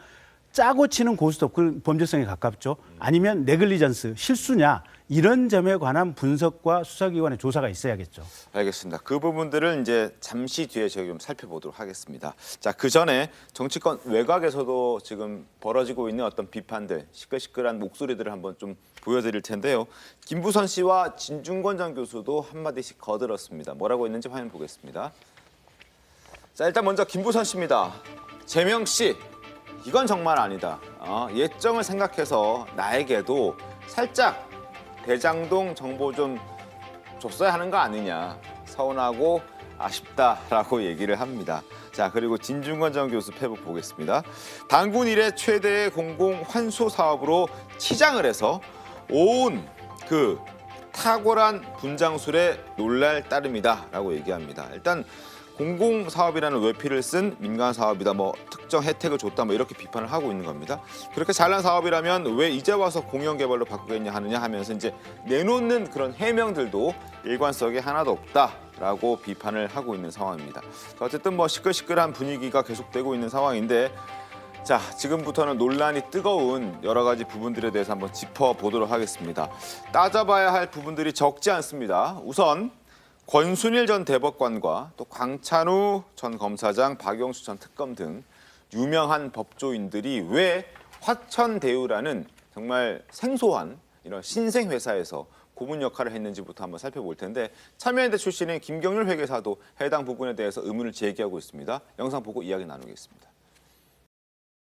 짜고 치는 고스톱, 그 범죄성에 가깝죠. 아니면 네글리전스, 실수냐, 이런 점에 관한 분석과 수사기관의 조사가 있어야겠죠. 알겠습니다. 그 부분들을 이제 잠시 뒤에 저희 좀 살펴보도록 하겠습니다. 자, 그 전에 정치권 외곽에서도 지금 벌어지고 있는 어떤 비판들, 시끌시끌한 목소리들을 한번 좀 보여드릴 텐데요. 김부선 씨와 진중권 전 교수도 한마디씩 거들었습니다. 뭐라고 했는지 화면 보겠습니다. 자, 일단 먼저 김부선 씨입니다. 재명 씨, 이건 정말 아니다. 예정을 생각해서 나에게도 살짝 대장동 정보 좀 줬어야 하는 거 아니냐. 서운하고 아쉽다라고 얘기를 합니다. 자, 그리고 진중권 전 교수 페북 보겠습니다. 당군 이래 최대의 공공 환수 사업으로 치장을 해서 온 그 탁월한 분장술에 놀랄 따름이다라고 얘기합니다. 일단 공공사업이라는 외피를 쓴 민간사업이다, 뭐 특정 혜택을 줬다, 뭐 이렇게 비판을 하고 있는 겁니다. 그렇게 잘난 사업이라면 왜 이제 와서 공영개발로 바꾸겠냐 하느냐 하면서 이제 내놓는 그런 해명들도 일관성이 하나도 없다라고 비판을 하고 있는 상황입니다. 어쨌든 뭐 시끌시끌한 분위기가 계속되고 있는 상황인데, 자, 지금부터는 논란이 뜨거운 여러 가지 부분들에 대해서 한번 짚어보도록 하겠습니다. 따져봐야 할 부분들이 적지 않습니다. 우선 권순일 전 대법관과 또 광찬우 전 검사장, 박영수 전 특검 등 유명한 법조인들이 왜 화천대유라는 정말 생소한 이런 신생 회사에서 고문 역할을 했는지부터 한번 살펴볼 텐데, 참여연대 출신인 김경률 회계사도 해당 부분에 대해서 의문을 제기하고 있습니다. 영상 보고 이야기 나누겠습니다.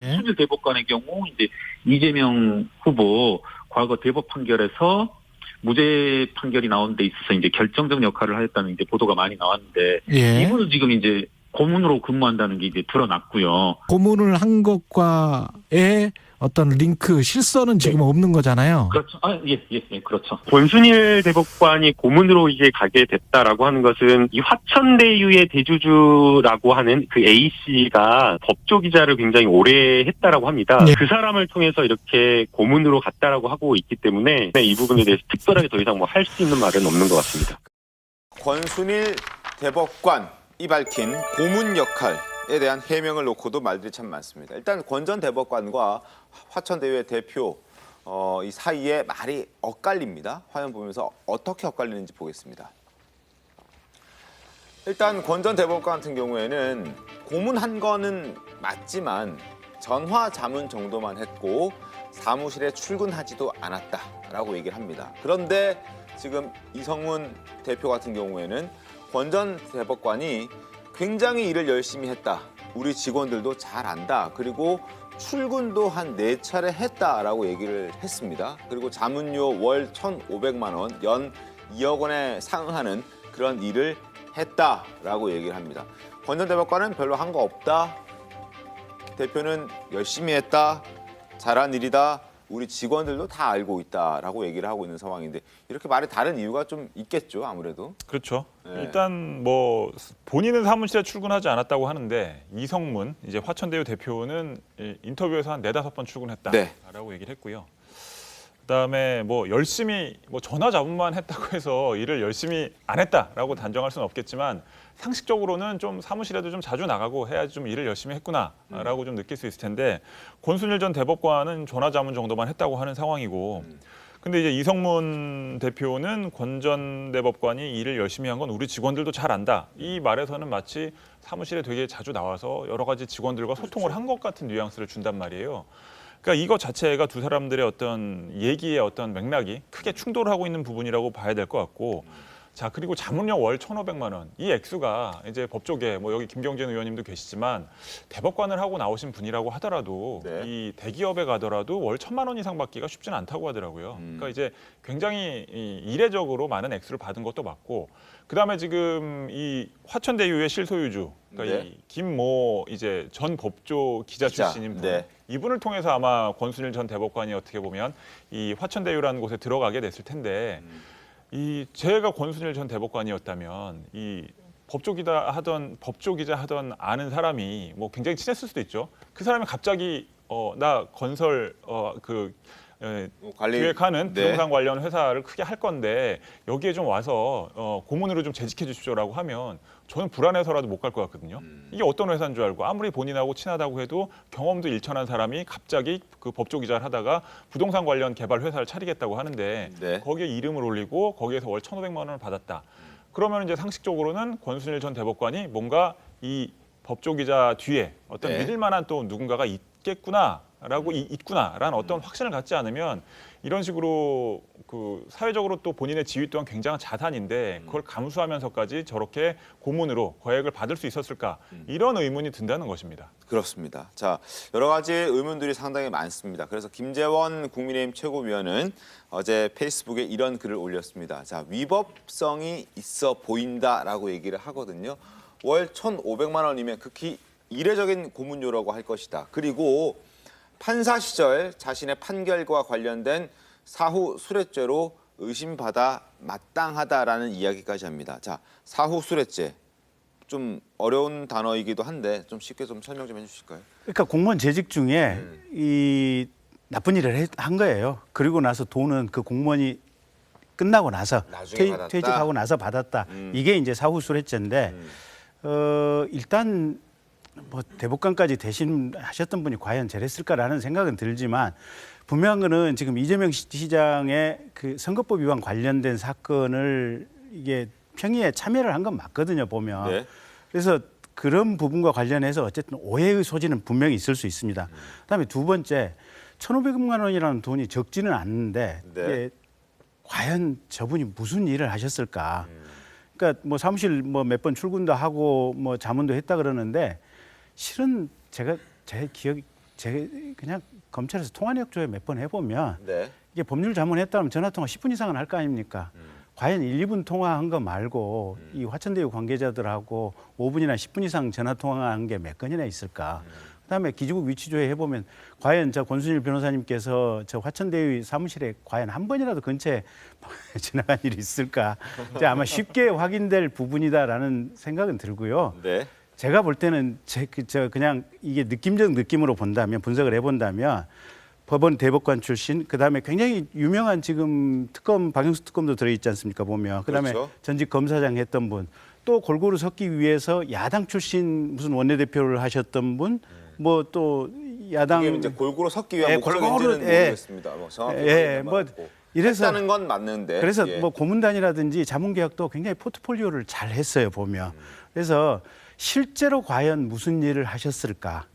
순일 대법관의 경우 이제 이재명 후보 과거 대법 판결에서 무죄 판결이 나온 데 있어서 이제 결정적 역할을 하였다는 이제 보도가 많이 나왔는데, 이분은 지금 이제 고문으로 근무한다는 게 이제 드러났고요. 고문을 한 것과의 어떤 링크, 실선은 지금 없는 거잖아요. 그렇죠. 그렇죠. 권순일 대법관이 고문으로 이제 가게 됐다라고 하는 것은 이 화천대유의 대주주라고 하는 그 A 씨가 법조 기자를 굉장히 오래 했다라고 합니다. 그 사람을 통해서 이렇게 고문으로 갔다라고 하고 있기 때문에 이 부분에 대해서 특별하게 더 이상 뭐 할 수 있는 말은 없는 것 같습니다. 권순일 대법관이 밝힌 고문 역할에 대한 해명을 놓고도 말들이 참 많습니다. 일단 권 전 대법관과 화천대유의 대표 이 사이에 말이 엇갈립니다. 화면 보면서 어떻게 엇갈리는지 보겠습니다. 일단 권 전 대법관 같은 경우에는 고문한 거는 맞지만 전화 자문 정도만 했고 사무실에 출근하지도 않았다라고 얘기를 합니다. 그런데 지금 이성문 대표 같은 경우에는 권 전 대법관이 굉장히 일을 열심히 했다. 우리 직원들도 잘 안다. 그리고 출근도 한 4차례 했다라고 얘기를 했습니다. 그리고 자문료 월 1,500만 원, 연 2억 원에 상응하는 그런 일을 했다라고 얘기를 합니다. 권 전 대법관은 별로 한 거 없다. 대표는 열심히 했다. 잘한 일이다. 우리 직원들도 다 알고 있다라고 얘기를 하고 있는 상황인데, 이렇게 말이 다른 이유가 좀 있겠죠, 아무래도. 그렇죠. 일단 뭐 본인은 사무실에 출근하지 않았다고 하는데 이성문 이제 화천대유 대표는 인터뷰에서 한 4-5번 출근했다라고 얘기를 했고요. 그다음에 뭐 열심히 뭐 전화 잡음만 했다고 해서 일을 열심히 안 했다라고 단정할 수는 없겠지만, 상식적으로는 좀 사무실에도 좀 자주 나가고 해야지 좀 일을 열심히 했구나라고 좀 느낄 수 있을 텐데, 권순일 전 대법관은 전화 자문 정도만 했다고 하는 상황이고, 근데 이제 이성문 대표는 권 전 대법관이 일을 열심히 한 건 우리 직원들도 잘 안다. 이 말에서는 마치 사무실에 되게 자주 나와서 여러 가지 직원들과 소통을 한 것 같은 뉘앙스를 준단 말이에요. 그러니까 이것 자체가 두 사람들의 어떤 얘기의 어떤 맥락이 크게 충돌하고 있는 부분이라고 봐야 될 것 같고, 자, 그리고 자문료 월 1,500만 원. 이 액수가 이제 법조계 뭐 여기 김경진 의원님도 계시지만 대법관을 하고 나오신 분이라고 하더라도 이 대기업에 가더라도 월 1,000만 원 이상 받기가 쉽지는 않다고 하더라고요. 그러니까 이제 굉장히 이례적으로 많은 액수를 받은 것도 맞고, 그다음에 지금 이 화천대유의 실소유주, 그러니까 이 김모 이제 전 법조 기자 출신인 분, 이분을 통해서 아마 권순일 전 대법관이 어떻게 보면 이 화천대유라는 곳에 들어가게 됐을 텐데. 이 제가 권순일 전 대법관이었다면 이 법조 기자 하던 아는 사람이 뭐 굉장히 친했을 수도 있죠. 그 사람이 갑자기 나 건설 기획하는 부동산 관련 회사를 크게 할 건데 여기에 좀 와서 고문으로 좀 재직해 주십시오라고 하면 저는 불안해서라도 못 갈 것 같거든요. 이게 어떤 회사인 줄 알고 아무리 본인하고 친하다고 해도 경험도 일천한 사람이 갑자기 그 법조 기자를 하다가 부동산 관련 개발 회사를 차리겠다고 하는데 거기에 이름을 올리고 거기에서 월 1,500만 원을 받았다. 그러면 이제 상식적으로는 권순일 전 대법관이 뭔가 이 법조 기자 뒤에 어떤 믿을 만한 또 누군가가 있구나라는 어떤 확신을 갖지 않으면 이런 식으로 그 사회적으로 또 본인의 지위 또한 굉장한 자산인데 그걸 감수하면서까지 저렇게 고문으로 거액을 받을 수 있었을까, 이런 의문이 든다는 것입니다. 그렇습니다. 자, 여러 가지 의문들이 상당히 많습니다. 그래서 김재원 국민의힘 최고위원은 어제 페이스북에 이런 글을 올렸습니다. 자, 위법성이 있어 보인다라고 얘기를 하거든요. 월 1,500만 원이면 극히 이례적인 고문료라고 할 것이다. 그리고 판사 시절 자신의 판결과 관련된 사후 수뢰죄로 의심받아 마땅하다라는 이야기까지 합니다. 자, 사후 수뢰죄. 좀 어려운 단어이기도 한데 좀 쉽게 좀 설명 좀 해주실까요? 그러니까 공무원 재직 중에 이 나쁜 일을 한 거예요. 그리고 나서 돈은 그 공무원이 끝나고 나서 퇴직하고 나서 받았다. 이게 이제 사후 수뢰죄인데 일단 뭐 대법관까지 대신하셨던 분이 과연 저랬을까라는 생각은 들지만 분명한 거는 지금 이재명 시장의 그 선거법 위반 관련된 사건을 이게 평의에 참여를 한 건 맞거든요, 보면. 그래서 그런 부분과 관련해서 어쨌든 오해의 소지는 분명히 있을 수 있습니다. 그다음에 두 번째, 1,500만 원이라는 돈이 적지는 않는데 이게 과연 저분이 무슨 일을 하셨을까? 그러니까 뭐 사무실 뭐 몇 번 출근도 하고 뭐 자문도 했다 그러는데 실은 제가 그냥 검찰에서 통화 내역 조회 몇 번 해보면 이게 법률 자문했다면 전화 통화 10분 이상은 할 거 아닙니까? 과연 1, 2분 통화한 거 말고 이 화천대유 관계자들하고 5분이나 10분 이상 전화 통화한 게 몇 건이나 있을까? 그다음에 기지국 위치 조회 해보면 과연 저 권순일 변호사님께서 저 화천대유 사무실에 과연 한 번이라도 근처에 지나간 일이 있을까? 아마 쉽게 확인될 부분이다라는 생각은 들고요. 제가 볼 때는 그냥 이게 느낌적 느낌으로 본다면, 분석을 해본다면 법원 대법관 출신, 그다음에 굉장히 유명한 지금 특검, 박영수 특검도 들어있지 않습니까, 보면. 그다음에 전직 검사장 했던 분, 또 골고루 섞기 위해서 야당 출신 무슨 원내대표를 하셨던 분, 뭐 또 야당 이게 이제 골고루 섞기 위한 목적인지는 모르겠습니다. 뭐 정확히 이래서 했다는 건 맞는데. 그래서 뭐 고문단이라든지 자문계약도 굉장히 포트폴리오를 잘 했어요, 보면. 그래서 실제로 과연 무슨 일을 하셨을까?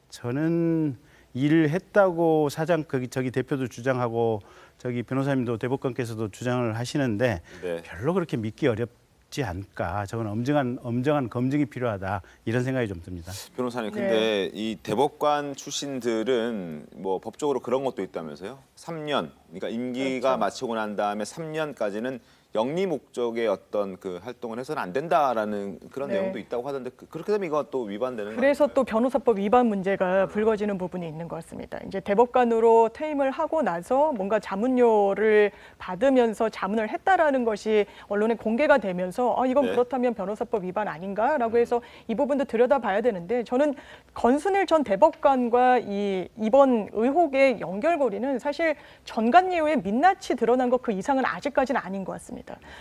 저는 일을 했다고 사장 저기 대표도 주장하고 저기 변호사님도 대법관께서도 주장을 하시는데 별로 그렇게 믿기 어렵지 않을까? 저건 엄정한 검증이 필요하다, 이런 생각이 좀 듭니다. 변호사님, 근데 이 대법관 출신들은 뭐 법적으로 그런 것도 있다면서요? 3년, 그러니까 임기가 마치고 난 다음에 3년까지는 영리 목적의 어떤 그 활동을 해서는 안 된다라는 그런 내용도 있다고 하던데 그렇게 되면 이거 또 위반되는 거예요? 그래서 또 변호사법 위반 문제가 불거지는 부분이 있는 것 같습니다. 이제 대법관으로 퇴임을 하고 나서 뭔가 자문료를 받으면서 자문을 했다라는 것이 언론에 공개가 되면서 이건 그렇다면 변호사법 위반 아닌가라고 해서 이 부분도 들여다봐야 되는데, 저는 권순일 전 대법관과 이번 의혹의 연결고리는 사실 전관예우의 민낯이 드러난 것 그 이상은 아직까지는 아닌 것 같습니다.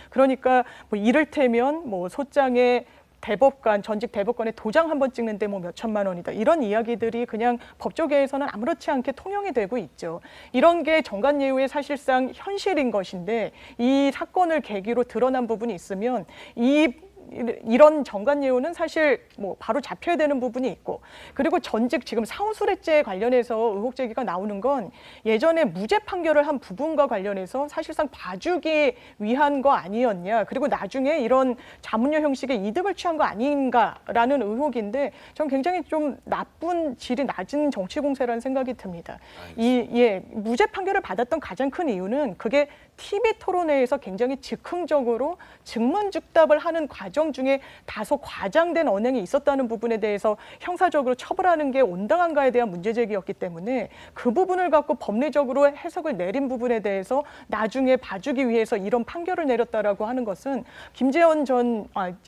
그러니까 뭐 이를테면 뭐 소장의 대법관, 전직 대법관의 도장 한 번 찍는데 뭐 몇 천만 원이다, 이런 이야기들이 그냥 법조계에서는 아무렇지 않게 통용이 되고 있죠. 이런 게 정관예우의 사실상 현실인 것인데 이 사건을 계기로 드러난 부분이 있으면 이 이런 정관예우는 사실 뭐 바로 잡혀야 되는 부분이 있고, 그리고 전직 지금 상호술래죄 관련해서 의혹 제기가 나오는 건 예전에 무죄 판결을 한 부분과 관련해서 사실상 봐주기 위한 거 아니었냐, 그리고 나중에 이런 자문료 형식의 이득을 취한 거 아닌가라는 의혹인데, 전 굉장히 좀 나쁜 질이 낮은 정치 공세라는 생각이 듭니다. 무죄 판결을 받았던 가장 큰 이유는 그게 TV 토론회에서 굉장히 즉흥적으로 즉문즉답을 하는 과정 중에 다소 과장된 언행이 있었다는 부분에 대해서 형사적으로 처벌하는 게 온당한가에 대한 문제 제기였기 때문에, 그 부분을 갖고 법리적으로 해석을 내린 부분에 대해서 나중에 봐주기 위해서 이런 판결을 내렸다라고 하는 것은 김재원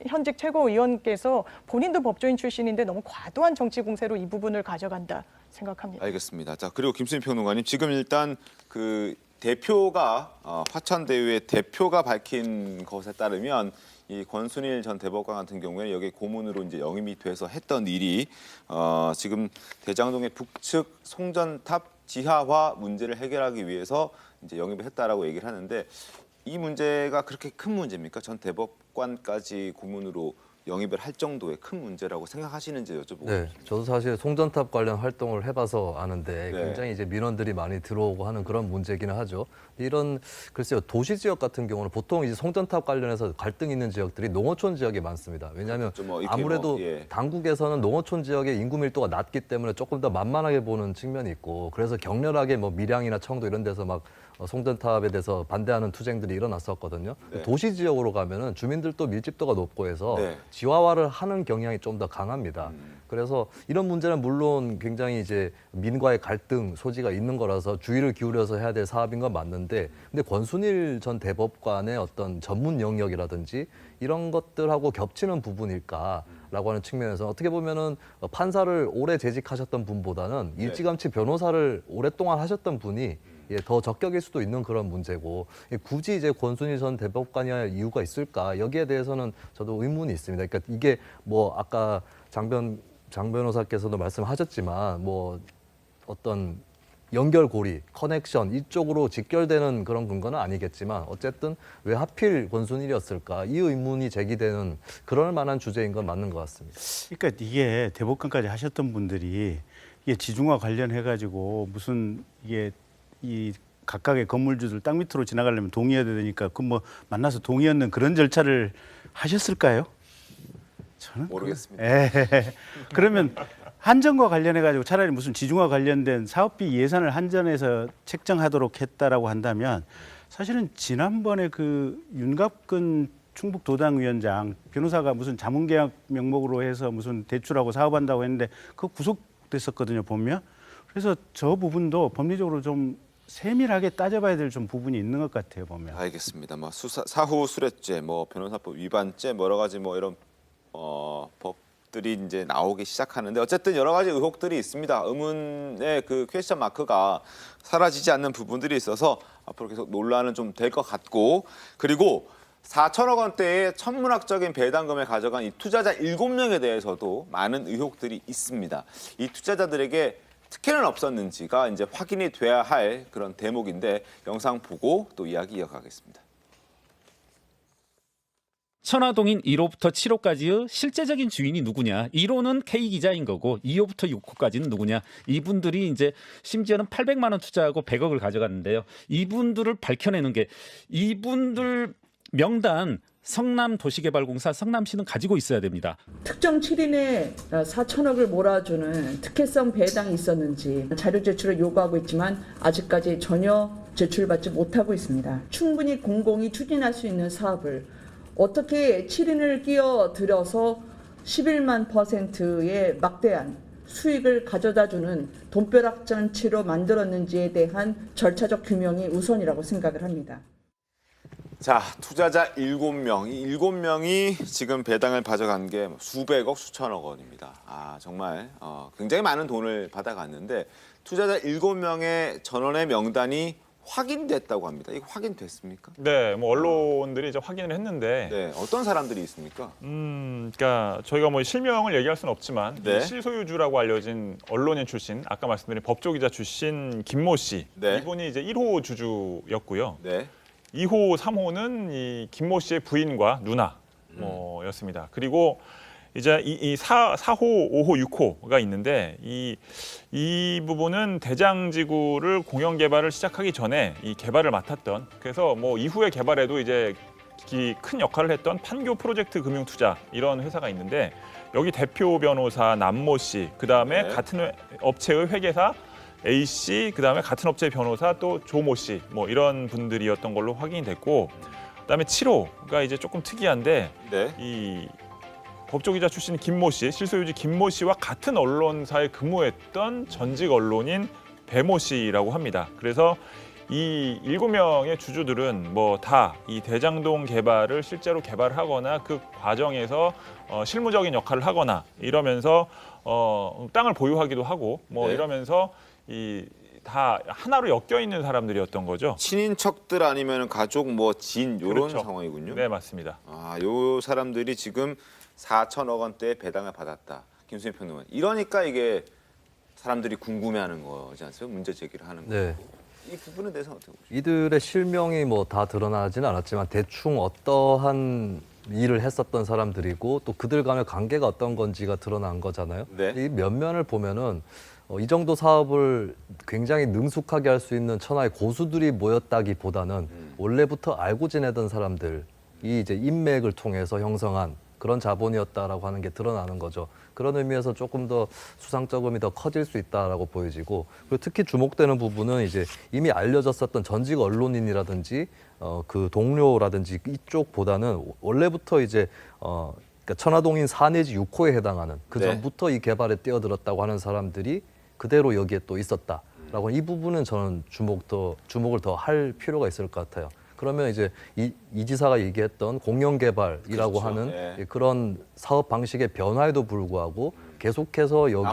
현직 최고위원께서 본인도 법조인 출신인데 너무 과도한 정치 공세로 이 부분을 가져간다 생각합니다. 알겠습니다. 자, 그리고 김수민 평론가님, 지금 일단 그 대표가 화천대유의 대표가 밝힌 것에 따르면 이 권순일 전 대법관 같은 경우에 여기 고문으로 이제 영입이 돼서 했던 일이 지금 대장동의 북측 송전탑 지하화 문제를 해결하기 위해서 이제 영입을 했다라고 얘기를 하는데, 이 문제가 그렇게 큰 문제입니까? 전 대법관까지 고문으로 영입을 할 정도의 큰 문제라고 생각하시는지 여쭤보고 네, 싶습니다. 저도 사실 송전탑 관련 활동을 해봐서 아는데 네. 굉장히 이제 민원들이 많이 들어오고 하는 그런 문제기는 하죠. 이런 글쎄요, 도시 지역 같은 경우는 보통 이제 송전탑 관련해서 갈등 있는 지역들이 농어촌 지역이 많습니다. 왜냐하면 아무래도 당국에서는 농어촌 지역의 인구 밀도가 낮기 때문에 조금 더 만만하게 보는 측면이 있고, 그래서 격렬하게 뭐 밀양이나 청도 이런 데서 막 송전탑에 대해서 반대하는 투쟁들이 일어났었거든요. 네. 도시 지역으로 가면은 주민들도 밀집도가 높고 해서 네. 지하화를 하는 경향이 좀 더 강합니다. 그래서 이런 문제는 물론 굉장히 이제 민과의 갈등 소지가 있는 거라서 주의를 기울여서 해야 될 사업인 건 맞는데, 근데 권순일 전 대법관의 어떤 전문 영역이라든지 이런 것들하고 겹치는 부분일까라고 하는 측면에서 어떻게 보면은 판사를 오래 재직하셨던 분보다는 일찌감치 변호사를 오랫동안 하셨던 분이 더 적격일 수도 있는 그런 문제고, 굳이 이제 권순일 전 대법관이 할 이유가 있을까, 여기에 대해서는 저도 의문이 있습니다. 그러니까 이게 뭐 아까 장 변호사께서도 말씀하셨지만 뭐 어떤 연결고리, 커넥션 이쪽으로 직결되는 그런 근거는 아니겠지만 어쨌든 왜 하필 권순일이었을까, 이 의문이 제기되는 그럴 만한 주제인 건 맞는 것 같습니다. 그러니까 이게 대법관까지 하셨던 분들이 이게 지중화 관련해 가지고 무슨 이게 이 각각의 건물주들 땅 밑으로 지나가려면 동의해야 되니까 그 뭐 만나서 동의하는 그런 절차를 하셨을까요? 저는 모르겠습니다. 그러면 한전과 관련해 가지고 차라리 무슨 지중화 관련된 사업비 예산을 한전에서 책정하도록 했다라고 한다면, 사실은 지난번에 그 윤갑근 충북도당위원장 변호사가 무슨 자문계약 명목으로 해서 무슨 대출하고 사업한다고 했는데 그거 구속됐었거든요, 보면. 그래서 저 부분도 법리적으로 좀 세밀하게 따져봐야 될 좀 부분이 있는 것 같아요, 보면. 알겠습니다. 뭐 사후수뢰죄, 뭐 변호사법 위반죄, 뭐 여러 가지 뭐 이런 법들이 이제 나오기 시작하는데, 어쨌든 여러 가지 의혹들이 있습니다. 의문의 그 퀘스천 마크가 사라지지 않는 부분들이 있어서 앞으로 계속 논란은 좀 될 것 같고, 그리고 4천억 원대의 천문학적인 배당금을 가져간 이 투자자 7명에 대해서도 많은 의혹들이 있습니다. 이 투자자들에게 특혜는 없었는지가 이제 확인이 돼야 할 그런 대목인데, 영상 보고 또 이야기 이어가겠습니다. 천화동인 1호부터 7호까지의 실제적인 주인이 누구냐? 1호는 K 기자인 거고 2호부터 6호까지는 누구냐? 이분들이 이제 심지어는 800만 원 투자하고 100억을 가져갔는데요. 이분들을 밝혀내는 게, 이분들 명단 성남도시개발공사 성남시는 가지고 있어야 됩니다. 특정 7인에 4천억을 몰아주는 특혜성 배당이 있었는지 자료 제출을 요구하고 있지만 아직까지 전혀 제출받지 못하고 있습니다. 충분히 공공이 추진할 수 있는 사업을 어떻게 7인을 끼어들여서 11만 %의 막대한 수익을 가져다주는 돈벼락잔치로 만들었는지에 대한 절차적 규명이 우선이라고 생각을 합니다. 자, 투자자 7명, 이 7명이 지금 배당을 가져간 게 수백억, 수천억 원입니다. 아, 정말 굉장히 많은 돈을 받아갔는데, 투자자 7명의 전원의 명단이 확인됐다고 합니다. 이거 확인됐습니까? 네, 뭐 언론들이 이제 확인을 했는데, 네, 어떤 사람들이 있습니까? 그러니까 저희가 뭐 실명을 얘기할 수는 없지만 네. 실소유주라고 알려진 언론인 출신, 아까 말씀드린 법조기자 출신 김모 씨, 네. 이분이 이제 1호 주주였고요. 네. 2호, 3호는 이 김모 씨의 부인과 누나, 였습니다. 그리고 이제 이 4호, 5호, 6호가 있는데 이 부분은 대장지구를 공영 개발을 시작하기 전에 이 개발을 맡았던, 그래서 뭐 이후에 개발에도 이제 큰 역할을 했던 판교 프로젝트 금융투자 이런 회사가 있는데, 여기 대표 변호사 남모 씨, 그다음에 같은 업체의 회계사 A 씨, 그다음에 같은 업체 변호사 또 조모 씨, 뭐 이런 분들이었던 걸로 확인이 됐고, 그다음에 7호가 이제 조금 특이한데 이 법조기자 출신 김모 씨, 실소유주 김모 씨와 같은 언론사에 근무했던 전직 언론인 배모 씨라고 합니다. 그래서 이 7명의 주주들은 뭐 다 이 대장동 개발을 실제로 개발하거나 그 과정에서 실무적인 역할을 하거나 이러면서 땅을 보유하기도 하고 뭐 이러면서 이 다 하나로 엮여 있는 사람들이었던 거죠. 친인척들 아니면 가족, 뭐 진 이런 그렇죠. 상황이군요. 네, 맞습니다. 요 사람들이 지금 4천억 원대의 배당을 받았다. 김수민 평론가. 이러니까 이게 사람들이 궁금해하는 거지 않습니까? 문제 제기를 하는 거. 네. 이 부분에 대해서 어떻게 보십니까? 이들의 실명이 뭐 다 드러나지는 않았지만 대충 어떠한 일을 했었던 사람들이고 또 그들 간의 관계가 어떤 건지가 드러난 거잖아요. 이 면면을 보면은 이 정도 사업을 굉장히 능숙하게 할 수 있는 천하의 고수들이 모였다기보다는 원래부터 알고 지내던 사람들이 이제 인맥을 통해서 형성한 그런 자본이었다라고 하는 게 드러나는 거죠. 그런 의미에서 조금 더 수상적음이 더 커질 수 있다라고 보여지고, 그리고 특히 주목되는 부분은 이제 이미 알려졌었던 전직 언론인이라든지 그 동료라든지 이쪽보다는 원래부터 이제 그러니까 천화동인 4 내지 6호에 해당하는 그 전부터 이 개발에 뛰어들었다고 하는 사람들이 그대로 여기에 또 있었다라고 이 부분은 저는 주목을 더 할 필요가 있을 것 같아요. 그러면 이제 이 지사가 얘기했던 공영개발이라고 하는 그런 사업 방식의 변화에도 불구하고 계속해서 여기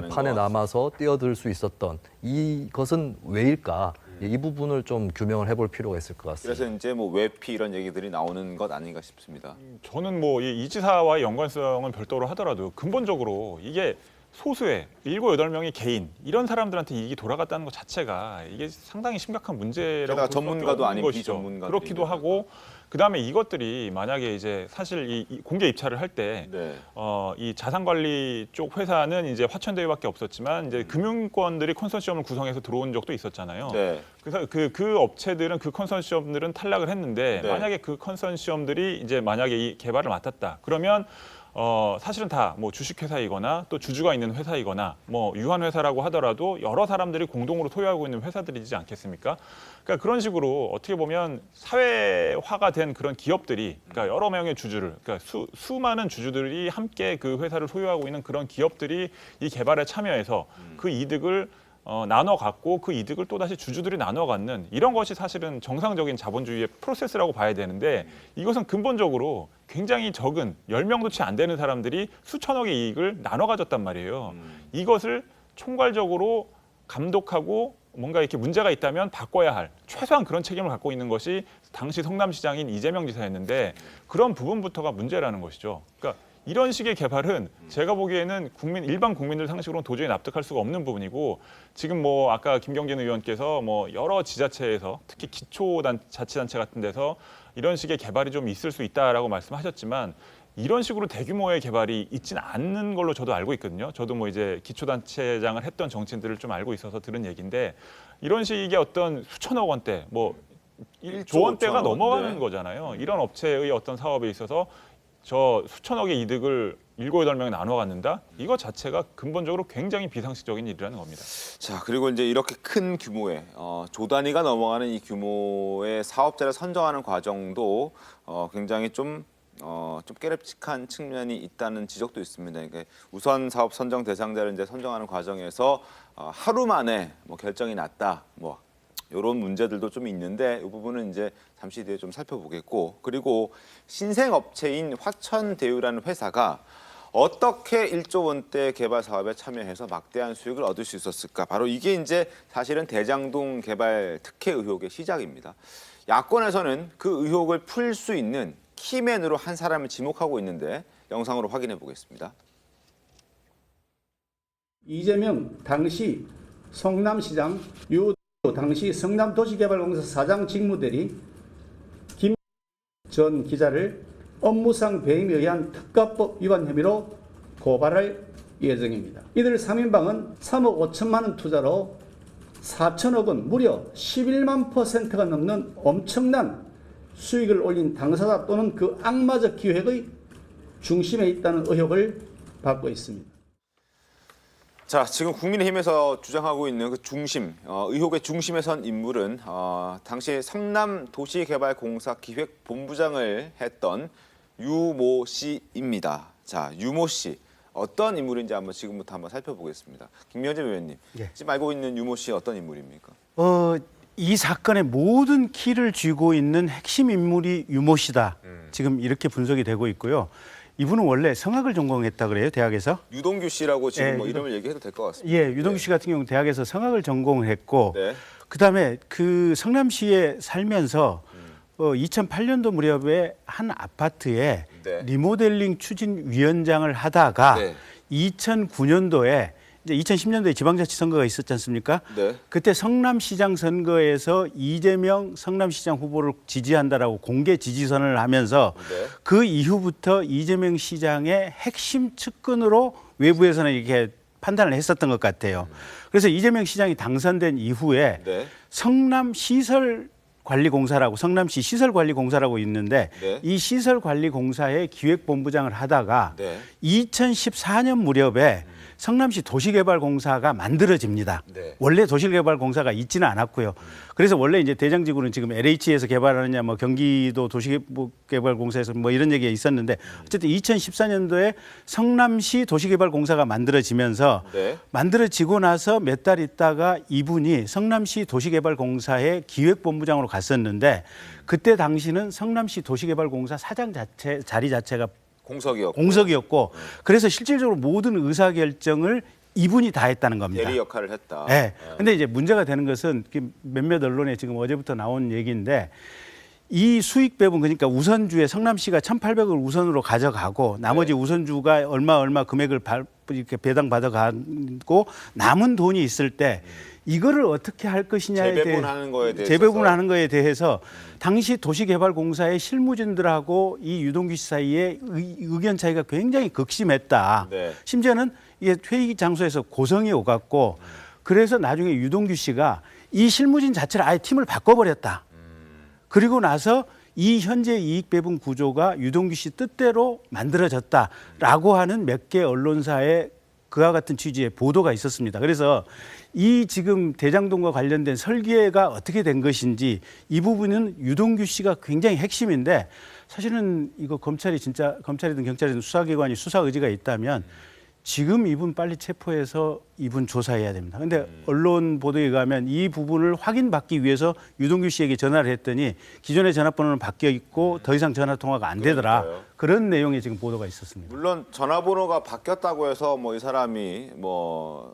판에 남아서 뛰어들 수 있었던 이것은 왜일까? 이 부분을 좀 규명을 해볼 필요가 있을 것 같습니다. 그래서 이제 뭐 외피 이런 얘기들이 나오는 것 아닌가 싶습니다. 저는 뭐 이 지사와의 연관성은 별도로 하더라도 근본적으로 이게 소수의 7, 8명의 개인 이런 사람들한테 이익이 돌아갔다는 것 자체가 이게 상당히 심각한 문제라고 볼 수밖에 전문가도 없는 아닌 것이죠. 비전문가도 그렇기도 하고 그다음에 이것들이 만약에 이제 사실 이 공개 입찰을 할 때 이 자산관리 쪽 회사는 이제 화천대유밖에 없었지만 이제 금융권들이 컨소시엄을 구성해서 들어온 적도 있었잖아요. 그래서 그 업체들은 그 컨소시엄들은 탈락을 했는데 만약에 그 컨소시엄들이 이제 만약에 이 개발을 맡았다. 그러면 사실은 다 뭐 주식회사이거나 또 주주가 있는 회사이거나 뭐 유한회사라고 하더라도 여러 사람들이 공동으로 소유하고 있는 회사들이지 않겠습니까? 그러니까 그런 식으로 어떻게 보면 사회화가 된 그런 기업들이, 그러니까 여러 명의 주주를, 그러니까 수많은 주주들이 함께 그 회사를 소유하고 있는 그런 기업들이 이 개발에 참여해서 그 이득을 나눠 갖고 그 이득을 또다시 주주들이 나눠 갖는 이런 것이 사실은 정상적인 자본주의의 프로세스라고 봐야 되는데, 이것은 근본적으로 굉장히 적은 10명도 채 안 되는 사람들이 수천억의 이익을 나눠 가졌단 말이에요. 이것을 총괄적으로 감독하고 뭔가 이렇게 문제가 있다면 바꿔야 할 최소한 그런 책임을 갖고 있는 것이 당시 성남시장인 이재명 지사였는데, 그런 부분부터가 문제라는 것이죠. 그러니까 이런 식의 개발은 제가 보기에는 일반 국민들 상식으로는 도저히 납득할 수가 없는 부분이고, 지금 뭐 아까 김경진 의원께서 뭐 여러 지자체에서 특히 기초자치단체 같은 데서 이런 식의 개발이 좀 있을 수 있다라고 말씀하셨지만, 이런 식으로 대규모의 개발이 있지는 않는 걸로 저도 알고 있거든요. 저도 뭐 이제 기초단체장을 했던 정치인들을 좀 알고 있어서 들은 얘기인데, 이런 식의 어떤 수천억 원대, 뭐 1조 원대가 넘어가는 거잖아요. 이런 업체의 어떤 사업에 있어서 저 수천억의 이득을 7, 8명이 나눠 갖는다? 이거 자체가 근본적으로 굉장히 비상식적인 일이라는 겁니다. 자, 그리고 이제 이렇게 큰 규모의 조 단위가 넘어가는 이 규모의 사업자를 선정하는 과정도 굉장히 좀 깨름칙한 측면이 있다는 지적도 있습니다. 그러니까 우선 사업 선정 대상자를 이제 선정하는 과정에서 하루 만에 뭐 결정이 났다, 뭐 이런 문제들도 좀 있는데 이 부분은 이제 잠시 뒤에 좀 살펴보겠고, 그리고 신생업체인 화천대유라는 회사가 어떻게 1조 원대 개발 사업에 참여해서 막대한 수익을 얻을 수 있었을까? 바로 이게 이제 사실은 대장동 개발 특혜 의혹의 시작입니다. 야권에서는 그 의혹을 풀 수 있는 키맨으로 한 사람을 지목하고 있는데 영상으로 확인해 보겠습니다. 이재명 당시 성남시장, 유 당시 성남도시개발공사 사장 직무대리 김 전 기자를 업무상 배임에 의한 특가법 위반 혐의로 고발할 예정입니다. 이들 3인방은 3억 5천만 원 투자로 4천억 원, 무려 11만 %가 넘는 엄청난 수익을 올린 당사자 또는 그 악마적 기획의 중심에 있다는 의혹을 받고 있습니다. 자, 지금 국민의힘에서 주장하고 있는 그 중심, 의혹의 중심에 선 인물은 당시 성남도시개발공사 기획본부장을 했던 유모 씨입니다. 자, 유모 씨. 어떤 인물인지 지금부터 한번 살펴보겠습니다. 김명재 의원님, 지금 알고 있는 유모 씨 어떤 인물입니까? 이 사건의 모든 키를 쥐고 있는 핵심 인물이 유모 씨다. 지금 이렇게 분석이 되고 있고요. 이분은 원래 성악을 전공했다 그래요, 대학에서. 유동규 씨라고 지금 이름을 얘기해도 될 것 같습니다. 예, 유동규 씨 같은 경우는 대학에서 성악을 전공을 했고, 그다음에 그 성남시에 살면서 2008년도 무렵에 한 아파트에 리모델링 추진 위원장을 하다가 2009년도에 이제 2010년도에 지방자치 선거가 있었지 않습니까? 그때 성남시장 선거에서 이재명 성남시장 후보를 지지한다라고 공개 지지선을 하면서 그 이후부터 이재명 시장의 핵심 측근으로 외부에서는 이렇게 판단을 했었던 것 같아요. 그래서 이재명 시장이 당선된 이후에 성남시설관리공사라고 성남시 시설관리공사라고 있는데 이 시설관리공사의 기획본부장을 하다가 2014년 무렵에 성남시 도시개발공사가 만들어집니다. 원래 도시개발공사가 있지는 않았고요. 그래서 원래 이제 대장지구는 지금 LH에서 개발하느냐, 뭐 경기도 도시개발공사에서 뭐 이런 얘기가 있었는데 어쨌든 2014년도에 성남시 도시개발공사가 만들어지면서 만들어지고 나서 몇 달 있다가 이분이 성남시 도시개발공사의 기획본부장으로 갔었는데 그때 당시는 성남시 도시개발공사 사장 자리 자체가 공석이었고 그래서 실질적으로 모든 의사결정을 이분이 다 했다는 겁니다. 대리 역할을 했다. 네. 근데 이제 문제가 되는 것은 몇몇 언론에 지금 어제부터 나온 얘기인데 이 수익 배분 그러니까 우선주에 성남시가 1,800을 우선으로 가져가고 나머지 우선주가 얼마 금액을 이렇게 배당 받아가고 남은 돈이 있을 때 이거를 어떻게 할 것이냐에 재배분하는 거에 대해서 당시 도시개발공사의 실무진들하고 이 유동규 씨 사이에 의견 차이가 굉장히 극심했다. 심지어는 이게 회의 장소에서 고성이 오갔고 그래서 나중에 유동규 씨가 이 실무진 자체를 아예 팀을 바꿔버렸다. 그리고 나서 이 현재 이익 배분 구조가 유동규 씨 뜻대로 만들어졌다라고 하는 몇 개 언론사의 그와 같은 취지의 보도가 있었습니다. 그래서 이 지금 대장동과 관련된 설계가 어떻게 된 것인지 이 부분은 유동규 씨가 굉장히 핵심인데 사실은 이거 검찰이든 경찰이든 수사기관이 수사 의지가 있다면 지금 이분 빨리 체포해서 이분 조사해야 됩니다. 그런데 언론 보도에 의하면 이 부분을 확인받기 위해서 유동규 씨에게 전화를 했더니 기존의 전화번호는 바뀌어 있고 더 이상 전화 통화가 안 되더라. 그런 내용의 지금 보도가 있었습니다. 물론 전화번호가 바뀌었다고 해서 뭐 이 사람이 뭐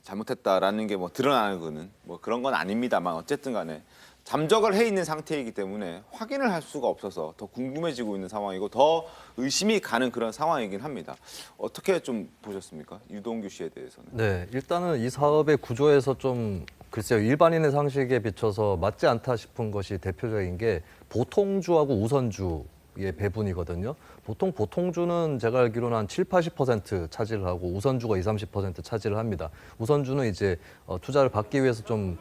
잘못했다라는 게 뭐 드러나는 거는 뭐 그런 건 아닙니다만 어쨌든 간에 잠적을 해 있는 상태이기 때문에 확인을 할 수가 없어서 더 궁금해지고 있는 상황이고 더 의심이 가는 그런 상황이긴 합니다. 어떻게 좀 보셨습니까? 유동규 씨에 대해서는. 네, 일단은 이 사업의 구조에서 좀 글쎄요, 일반인의 상식에 비춰서 맞지 않다 싶은 것이 대표적인 게 보통주하고 우선주의 배분이거든요. 보통 보통주는 제가 알기로는 한 7, 80% 차지를 하고 우선주가 20, 30% 차지를 합니다. 우선주는 이제 투자를 받기 위해서 좀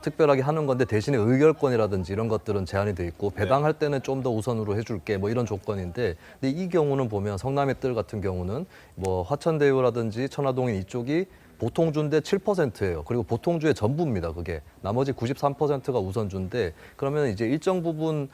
특별하게 하는 건데 대신에 의결권이라든지 이런 것들은 제한이 돼 있고 배당할 때는 좀 더 우선으로 해줄게 뭐 이런 조건인데 근데 이 경우는 보면 성남의 뜰 같은 경우는 뭐 화천대유라든지 천화동인 이쪽이 보통주인데 7%예요. 그리고 보통주의 전부입니다. 그게 나머지 93%가 우선주인데 그러면 이제 일정 부분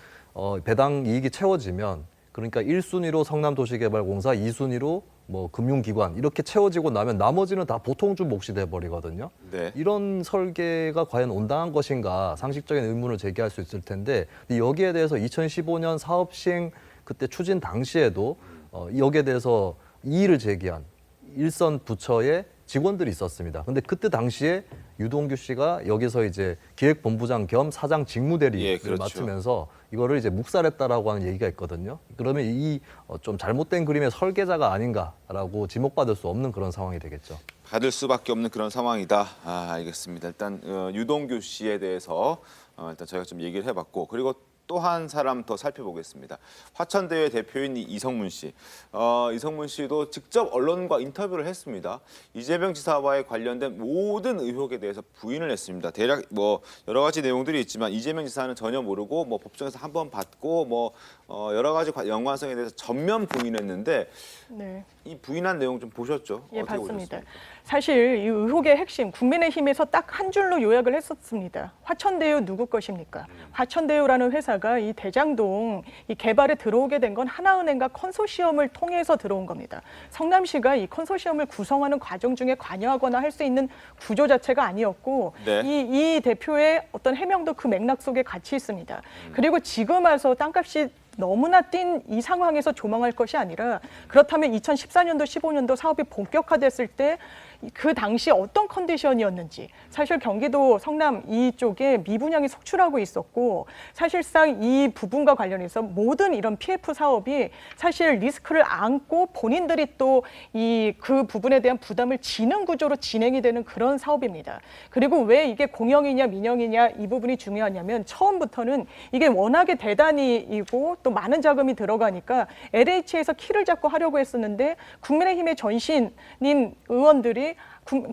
배당 이익이 채워지면 그러니까 1순위로 성남도시개발공사, 2순위로 뭐 금융기관 이렇게 채워지고 나면 나머지는 다 보통주 몫이 돼버리거든요. 이런 설계가 과연 온당한 것인가 상식적인 의문을 제기할 수 있을 텐데 여기에 대해서 2015년 사업 시행 그때 추진 당시에도 여기에 대해서 이의를 제기한 일선 부처의 직원들이 있었습니다. 근데 그때 당시에 유동규 씨가 여기서 이제 기획본부장 겸 사장 직무대리를 맡으면서 이거를 이제 묵살했다라고 하는 얘기가 있거든요. 그러면 이 좀 잘못된 그림의 설계자가 아닌가라고 지목받을 수 없는 그런 상황이 되겠죠. 받을 수밖에 없는 그런 상황이다. 알겠습니다. 일단 유동규 씨에 대해서 일단 저희가 좀 얘기를 해봤고 그리고 또 한 사람 더 살펴보겠습니다. 화천대유 대표인 이성문 씨. 이성문 씨도 직접 언론과 인터뷰를 했습니다. 이재명 지사와의 관련된 모든 의혹에 대해서 부인을 했습니다. 대략 뭐 여러 가지 내용들이 있지만 이재명 지사는 전혀 모르고 뭐 법정에서 한 번 받고 뭐 여러 가지 연관성에 대해서 전면 부인했는데 네. 이 부인한 내용 좀 보셨죠? 예, 어떻게 봤습니다. 보셨습니까? 사실 이 의혹의 핵심, 국민의힘에서 딱 한 줄로 요약을 했었습니다. 화천대유 누구 것입니까? 화천대유라는 회사가 이 대장동 이 개발에 들어오게 된 건 하나은행과 컨소시엄을 통해서 들어온 겁니다. 성남시가 이 컨소시엄을 구성하는 과정 중에 관여하거나 할 수 있는 구조 자체가 아니었고 네. 이 대표의 어떤 해명도 그 맥락 속에 같이 있습니다. 그리고 지금 와서 땅값이 너무나 뛴 이 상황에서 조망할 것이 아니라 그렇다면 2014년도, 15년도 사업이 본격화됐을 때 그 당시 어떤 컨디션이었는지 사실 경기도 성남 이쪽에 미분양이 속출하고 있었고 사실상 이 부분과 관련해서 모든 이런 PF 사업이 사실 리스크를 안고 본인들이 또 그 부분에 대한 부담을 지는 구조로 진행이 되는 그런 사업입니다. 그리고 왜 이게 공영이냐 민영이냐 이 부분이 중요하냐면 처음부터는 이게 워낙에 대단히이고 또 많은 자금이 들어가니까 LH에서 키를 잡고 하려고 했었는데 국민의힘의 전신인 의원들이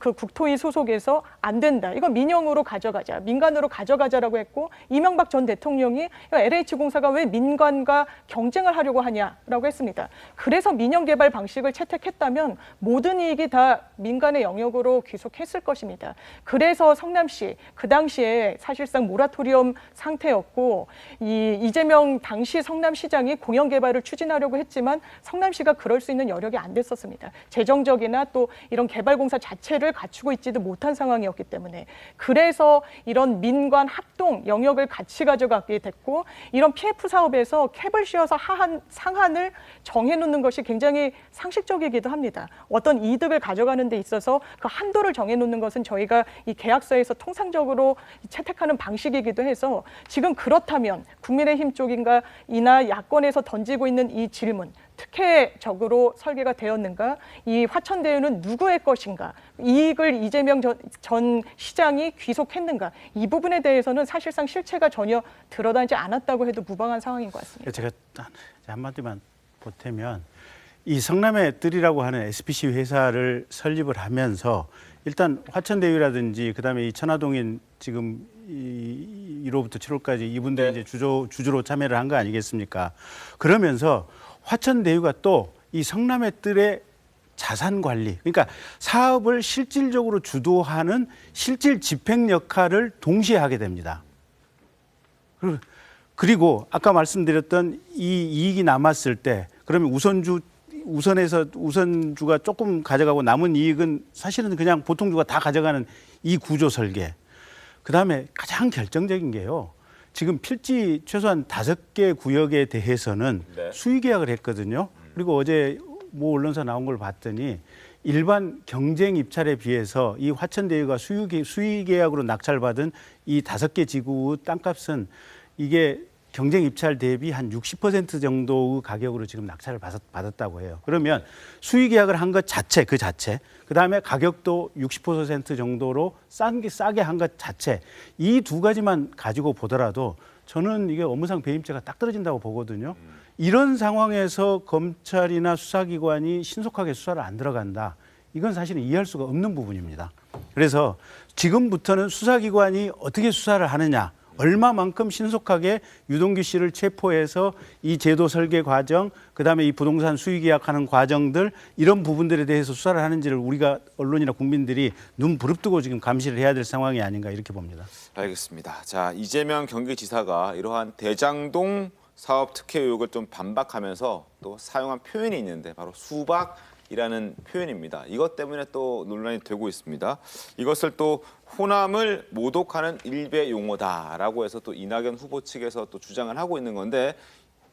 그 국토위 소속에서 안 된다. 이거 민영으로 가져가자. 민간으로 가져가자라고 했고 이명박 전 대통령이 LH공사가 왜 민간과 경쟁을 하려고 하냐라고 했습니다. 그래서 민영 개발 방식을 채택했다면 모든 이익이 다 민간의 영역으로 귀속했을 것입니다. 그래서 성남시 그 당시에 사실상 모라토리엄 상태였고 이재명 당시 성남시장이 공영 개발을 추진하려고 했지만 성남시가 그럴 수 있는 여력이 안 됐었습니다. 재정적이나 또 이런 개발공사 자체를 갖추고 있지도 못한 상황이었기 때문에 그래서 이런 민관 합동 영역을 같이 가져가게 됐고 이런 PF 사업에서 캡을 씌워서 상한을 정해놓는 것이 굉장히 상식적이기도 합니다. 어떤 이득을 가져가는 데 있어서 그 한도를 정해놓는 것은 저희가 이 계약서에서 통상적으로 채택하는 방식이기도 해서 지금 그렇다면 국민의힘 쪽인가 이나 야권에서 던지고 있는 이 질문 특혜적으로 설계가 되었는가? 이 화천대유는 누구의 것인가? 이익을 이재명 전 시장이 귀속했는가? 이 부분에 대해서는 사실상 실체가 전혀 드러나지 않았다고 해도 무방한 상황인 것 같습니다. 제가 한마디만 보태면 이 성남의 뜰이라고 하는 SPC 회사를 설립을 하면서 일단 화천대유라든지 그다음에 이 천화동인 지금 1호부터 7호까지 이분들이 이제 주주로 참여를 한 거 아니겠습니까? 그러면서 화천대유가 또 이 성남의 뜰의 자산 관리, 그러니까 사업을 실질적으로 주도하는 실질 집행 역할을 동시에 하게 됩니다. 그리고 아까 말씀드렸던 이 이익이 남았을 때 그러면 우선주가 조금 가져가고 남은 이익은 사실은 그냥 보통주가 다 가져가는 이 구조 설계. 그다음에 가장 결정적인 게요. 지금 필지 최소한 5개 구역에 대해서는 수의 계약을 했거든요. 그리고 어제 모 언론사 나온 걸 봤더니 일반 경쟁 입찰에 비해서 이 화천대유가 수의 계약으로 낙찰받은 이 5개 지구 땅값은 이게 경쟁 입찰 대비 한 60% 정도의 가격으로 지금 낙찰을 받았다고 해요. 그러면 수의 계약을 한 것 자체, 그다음에 가격도 60% 정도로 싸게 한 것 자체, 이 두 가지만 가지고 보더라도 저는 이게 업무상 배임죄가 딱 떨어진다고 보거든요. 이런 상황에서 검찰이나 수사기관이 신속하게 수사를 안 들어간다. 이건 사실은 이해할 수가 없는 부분입니다. 그래서 지금부터는 수사기관이 어떻게 수사를 하느냐, 얼마만큼 신속하게 유동규 씨를 체포해서 이 제도 설계 과정, 그다음에 이 부동산 수의 계약하는 과정들 이런 부분들에 대해서 수사를 하는지를 우리가 언론이나 국민들이 눈 부릅뜨고 지금 감시를 해야 될 상황이 아닌가 이렇게 봅니다. 알겠습니다. 자, 이재명 경기지사가 이러한 대장동 사업 특혜 의혹을 좀 반박하면서 또 사용한 표현이 있는데 바로 수박이라는 표현입니다. 이것 때문에 또 논란이 되고 있습니다. 이것을 또 호남을 모독하는 일베 용어다라고 해서 또 이낙연 후보 측에서 또 주장을 하고 있는 건데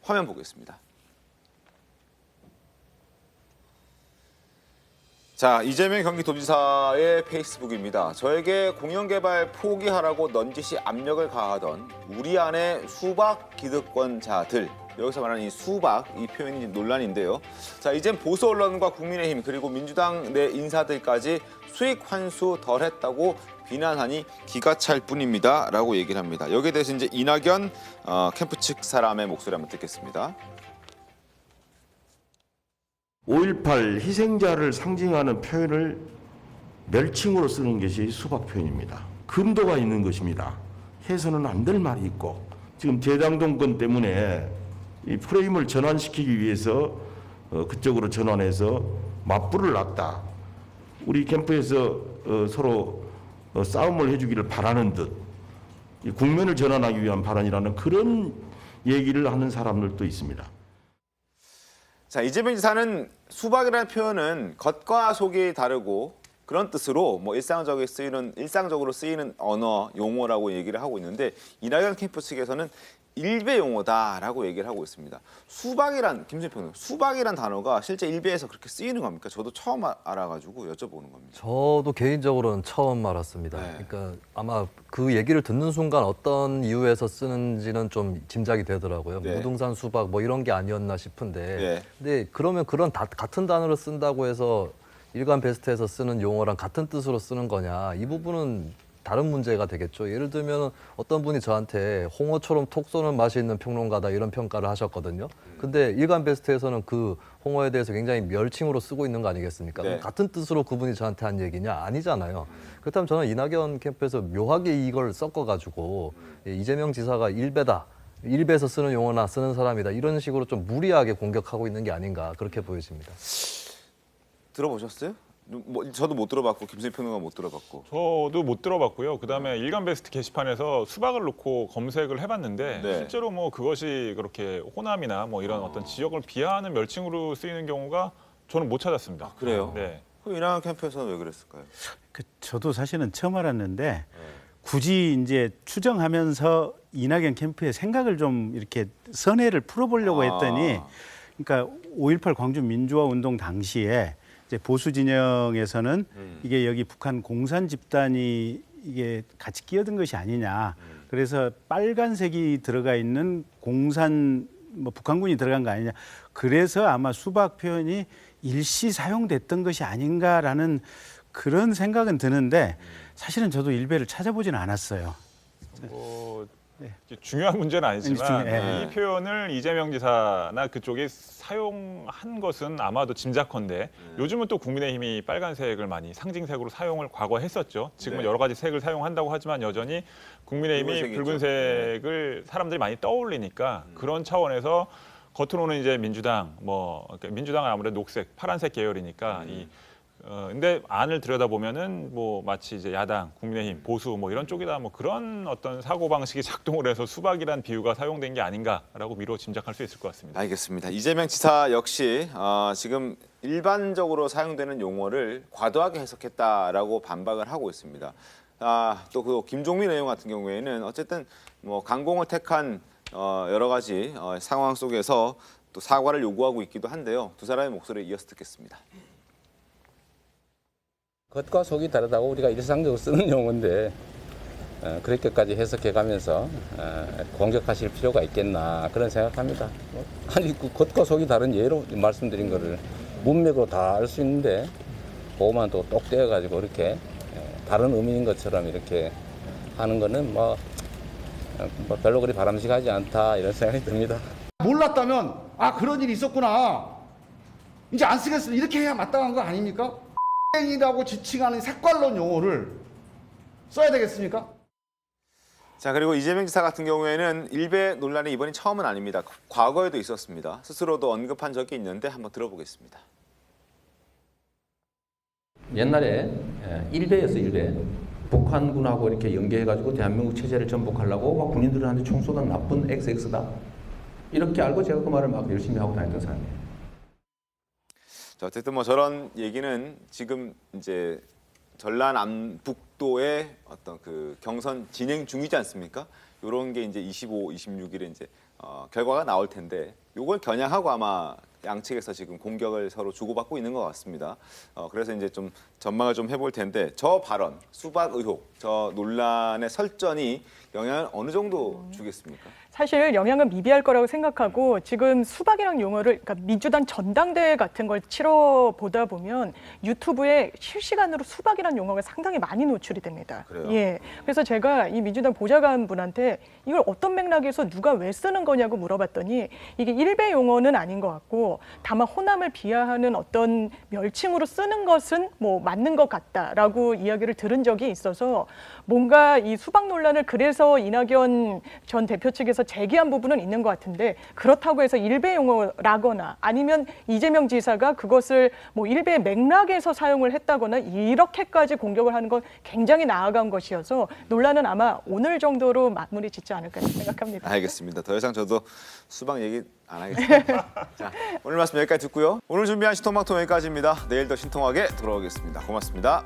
화면 보겠습니다. 자, 이재명 경기도지사의 페이스북입니다. 저에게 공영개발 포기하라고 넌지시 압력을 가하던 우리 안의 수박 기득권자들, 여기서 말하는 이 수박 이 표현이 논란인데요. 자, 이젠 보수 언론과 국민의힘 그리고 민주당 내 인사들까지 수익 환수 덜 했다고 비난하니 기가 찰 뿐입니다라고 얘기를 합니다. 여기에 대해서 이제 이낙연 캠프 측 사람의 목소리 한번 듣겠습니다. 5.18 희생자를 상징하는 표현을 멸칭으로 쓰는 것이 수박 표현입니다. 금도가 있는 것입니다. 해서는 안 될 말이 있고 지금 대장동 건 때문에 이 프레임을 전환시키기 위해서 그쪽으로 전환해서 맞불을 놨다. 우리 캠프에서 서로 싸움을 해주기를 바라는 듯 국면을 전환하기 위한 발언이라는 그런 얘기를 하는 사람들도 있습니다. 자, 이재명 지사는 수박이라는 표현은 겉과 속이 다르고 그런 뜻으로 뭐 일상적으로 쓰이는 언어 용어라고 얘기를 하고 있는데 이낙연 캠프 측에서는 일베 용어다라고 얘기를 하고 있습니다. 김수현 평론가, 수박이란 단어가 실제 일베에서 그렇게 쓰이는 겁니까? 저도 처음 알아가지고 여쭤보는 겁니다. 저도 개인적으로는 처음 알았습니다. 네. 그러니까 아마 그 얘기를 듣는 순간 어떤 이유에서 쓰는지는 좀 짐작이 되더라고요. 네. 무등산 수박 뭐 이런 게 아니었나 싶은데. 네. 근데 그러면 그런 같은 단어를 쓴다고 해서 일간 베스트에서 쓰는 용어랑 같은 뜻으로 쓰는 거냐? 이 부분은 다른 문제가 되겠죠. 예를 들면 어떤 분이 저한테 홍어처럼 톡 쏘는 맛이 있는 평론가다 이런 평가를 하셨거든요. 근데 일간 베스트에서는 그 홍어에 대해서 굉장히 멸칭으로 쓰고 있는 거 아니겠습니까? 네. 같은 뜻으로 그분이 저한테 한 얘기냐? 아니잖아요. 그렇다면 저는 이낙연 캠프에서 묘하게 이걸 섞어가지고 이재명 지사가 일베다. 일베에서 쓰는 용어나 쓰는 사람이다. 이런 식으로 좀 무리하게 공격하고 있는 게 아닌가 그렇게 보여집니다. 들어보셨어요? 저도 못 들어봤고 김수현 평론가 못 들어봤고. 저도 못 들어봤고요. 그다음에 일간 베스트 게시판에서 수박을 놓고 검색을 해봤는데 네. 실제로 뭐 그것이 그렇게 호남이나 뭐 이런 어떤 지역을 비하하는 멸칭으로 쓰이는 경우가 저는 못 찾았습니다. 그래요? 네. 그럼 이낙연 캠프에서는 왜 그랬을까요? 저도 사실은 처음 알았는데 굳이 이제 추정하면서 이낙연 캠프의 생각을 좀 이렇게 선회를 풀어보려고 했더니 그러니까 5.18 광주 민주화 운동 당시에 이제 보수 진영에서는 이게 여기 북한 공산 집단이 이게 같이 끼어든 것이 아니냐. 그래서 빨간색이 들어가 있는 공산 뭐 북한군이 들어간 거 아니냐. 그래서 아마 수박 표현이 일시 사용됐던 것이 아닌가라는 그런 생각은 드는데 사실은 저도 일베를 찾아보지는 않았어요. 중요한 문제는 아니지만 네. 이 표현을 이재명 지사나 그쪽이 사용한 것은 아마도 짐작컨대 요즘은 또 국민의힘이 빨간색을 많이 상징색으로 사용을 과거에 했었죠. 지금은 네. 여러 가지 색을 사용한다고 하지만 여전히 국민의힘이 붉은색을 사람들이 많이 떠올리니까 그런 차원에서 겉으로는 이제 민주당 민주당은 아무래도 녹색, 파란색 계열이니까 근데 안을 들여다보면은 뭐 마치 이제 야당, 국민의힘, 보수 뭐 이런 쪽이다 뭐 그런 어떤 사고 방식이 작동을 해서 수박이란 비유가 사용된 게 아닌가라고 미뤄 짐작할 수 있을 것 같습니다. 알겠습니다. 이재명 지사 역시 지금 일반적으로 사용되는 용어를 과도하게 해석했다라고 반박을 하고 있습니다. 또 그 김종민 의원 같은 경우에는 어쨌든 뭐 강공을 택한 여러 가지 상황 속에서 또 사과를 요구하고 있기도 한데요. 두 사람의 목소리를 이어서 듣겠습니다. 겉과 속이 다르다고 우리가 일상적으로 쓰는 용어인데 그렇게까지 해석해가면서 공격하실 필요가 있겠나 그런 생각합니다. 아니 그 겉과 속이 다른 예로 말씀드린 거를 문맥으로 다 알 수 있는데 그것만 또 똑 떼어가지고 이렇게 다른 의미인 것처럼 이렇게 하는 거는 뭐 별로 그리 바람직하지 않다 이런 생각이 듭니다. 몰랐다면 그런 일이 있었구나. 이제 안 쓰겠어. 이렇게 해야 마땅한 거 아닙니까? 이라고 지칭하는 색깔론 용어를 써야 되겠습니까? 자, 그리고 이재명 지사 같은 경우에는 일베 논란이 이번이 처음은 아닙니다. 과거에도 있었습니다. 스스로도 언급한 적이 있는데 한번 들어보겠습니다. 옛날에 일베였어, 일베. 북한군하고 이렇게 연계해가지고 대한민국 체제를 전복하려고 막 군인들한테 총 쏘던 나쁜 XX다. 이렇게 알고 제가 그 말을 막 열심히 하고 다녔던 사람이에요. 자, 어쨌든 뭐 저런 얘기는 지금 이제 전라남북도의 어떤 그 경선 진행 중이지 않습니까? 이런 게 이제 25, 26일에 이제 결과가 나올 텐데 요걸 겨냥하고 아마 양측에서 지금 공격을 서로 주고받고 있는 것 같습니다. 그래서 이제 좀 전망을 좀 해볼 텐데 저 발언, 수박 의혹, 저 논란의 설전이 영향을 어느 정도 주겠습니까? 사실 영향은 미비할 거라고 생각하고 지금 수박이라는 용어를 그러니까 민주당 전당대회 같은 걸 치러보다 보면 유튜브에 실시간으로 수박이라는 용어가 상당히 많이 노출이 됩니다. 그래요? 예. 그래서 제가 이 민주당 보좌관 분한테 이걸 어떤 맥락에서 누가 왜 쓰는 거냐고 물어봤더니 이게 일배 용어는 아닌 것 같고 다만 호남을 비하하는 어떤 멸칭으로 쓰는 것은 뭐 맞는 것 같다라고 이야기를 들은 적이 있어서 뭔가 이 수박 논란을 그래서 이낙연 전 대표 측에서 제기한 부분은 있는 것 같은데 그렇다고 해서 일배 용어라거나 아니면 이재명 지사가 그것을 뭐 일배의 맥락에서 사용을 했다거나 이렇게까지 공격을 하는 건 굉장히 나아간 것이어서 논란은 아마 오늘 정도로 마무리 짓지 않을까 생각합니다. 알겠습니다. 더 이상 저도 수박 얘기 안 하겠습니다. 자, 오늘 말씀 여기까지 듣고요. 오늘 준비한 신통방통 여기까지입니다. 내일 더 신통하게 돌아오겠습니다. 고맙습니다.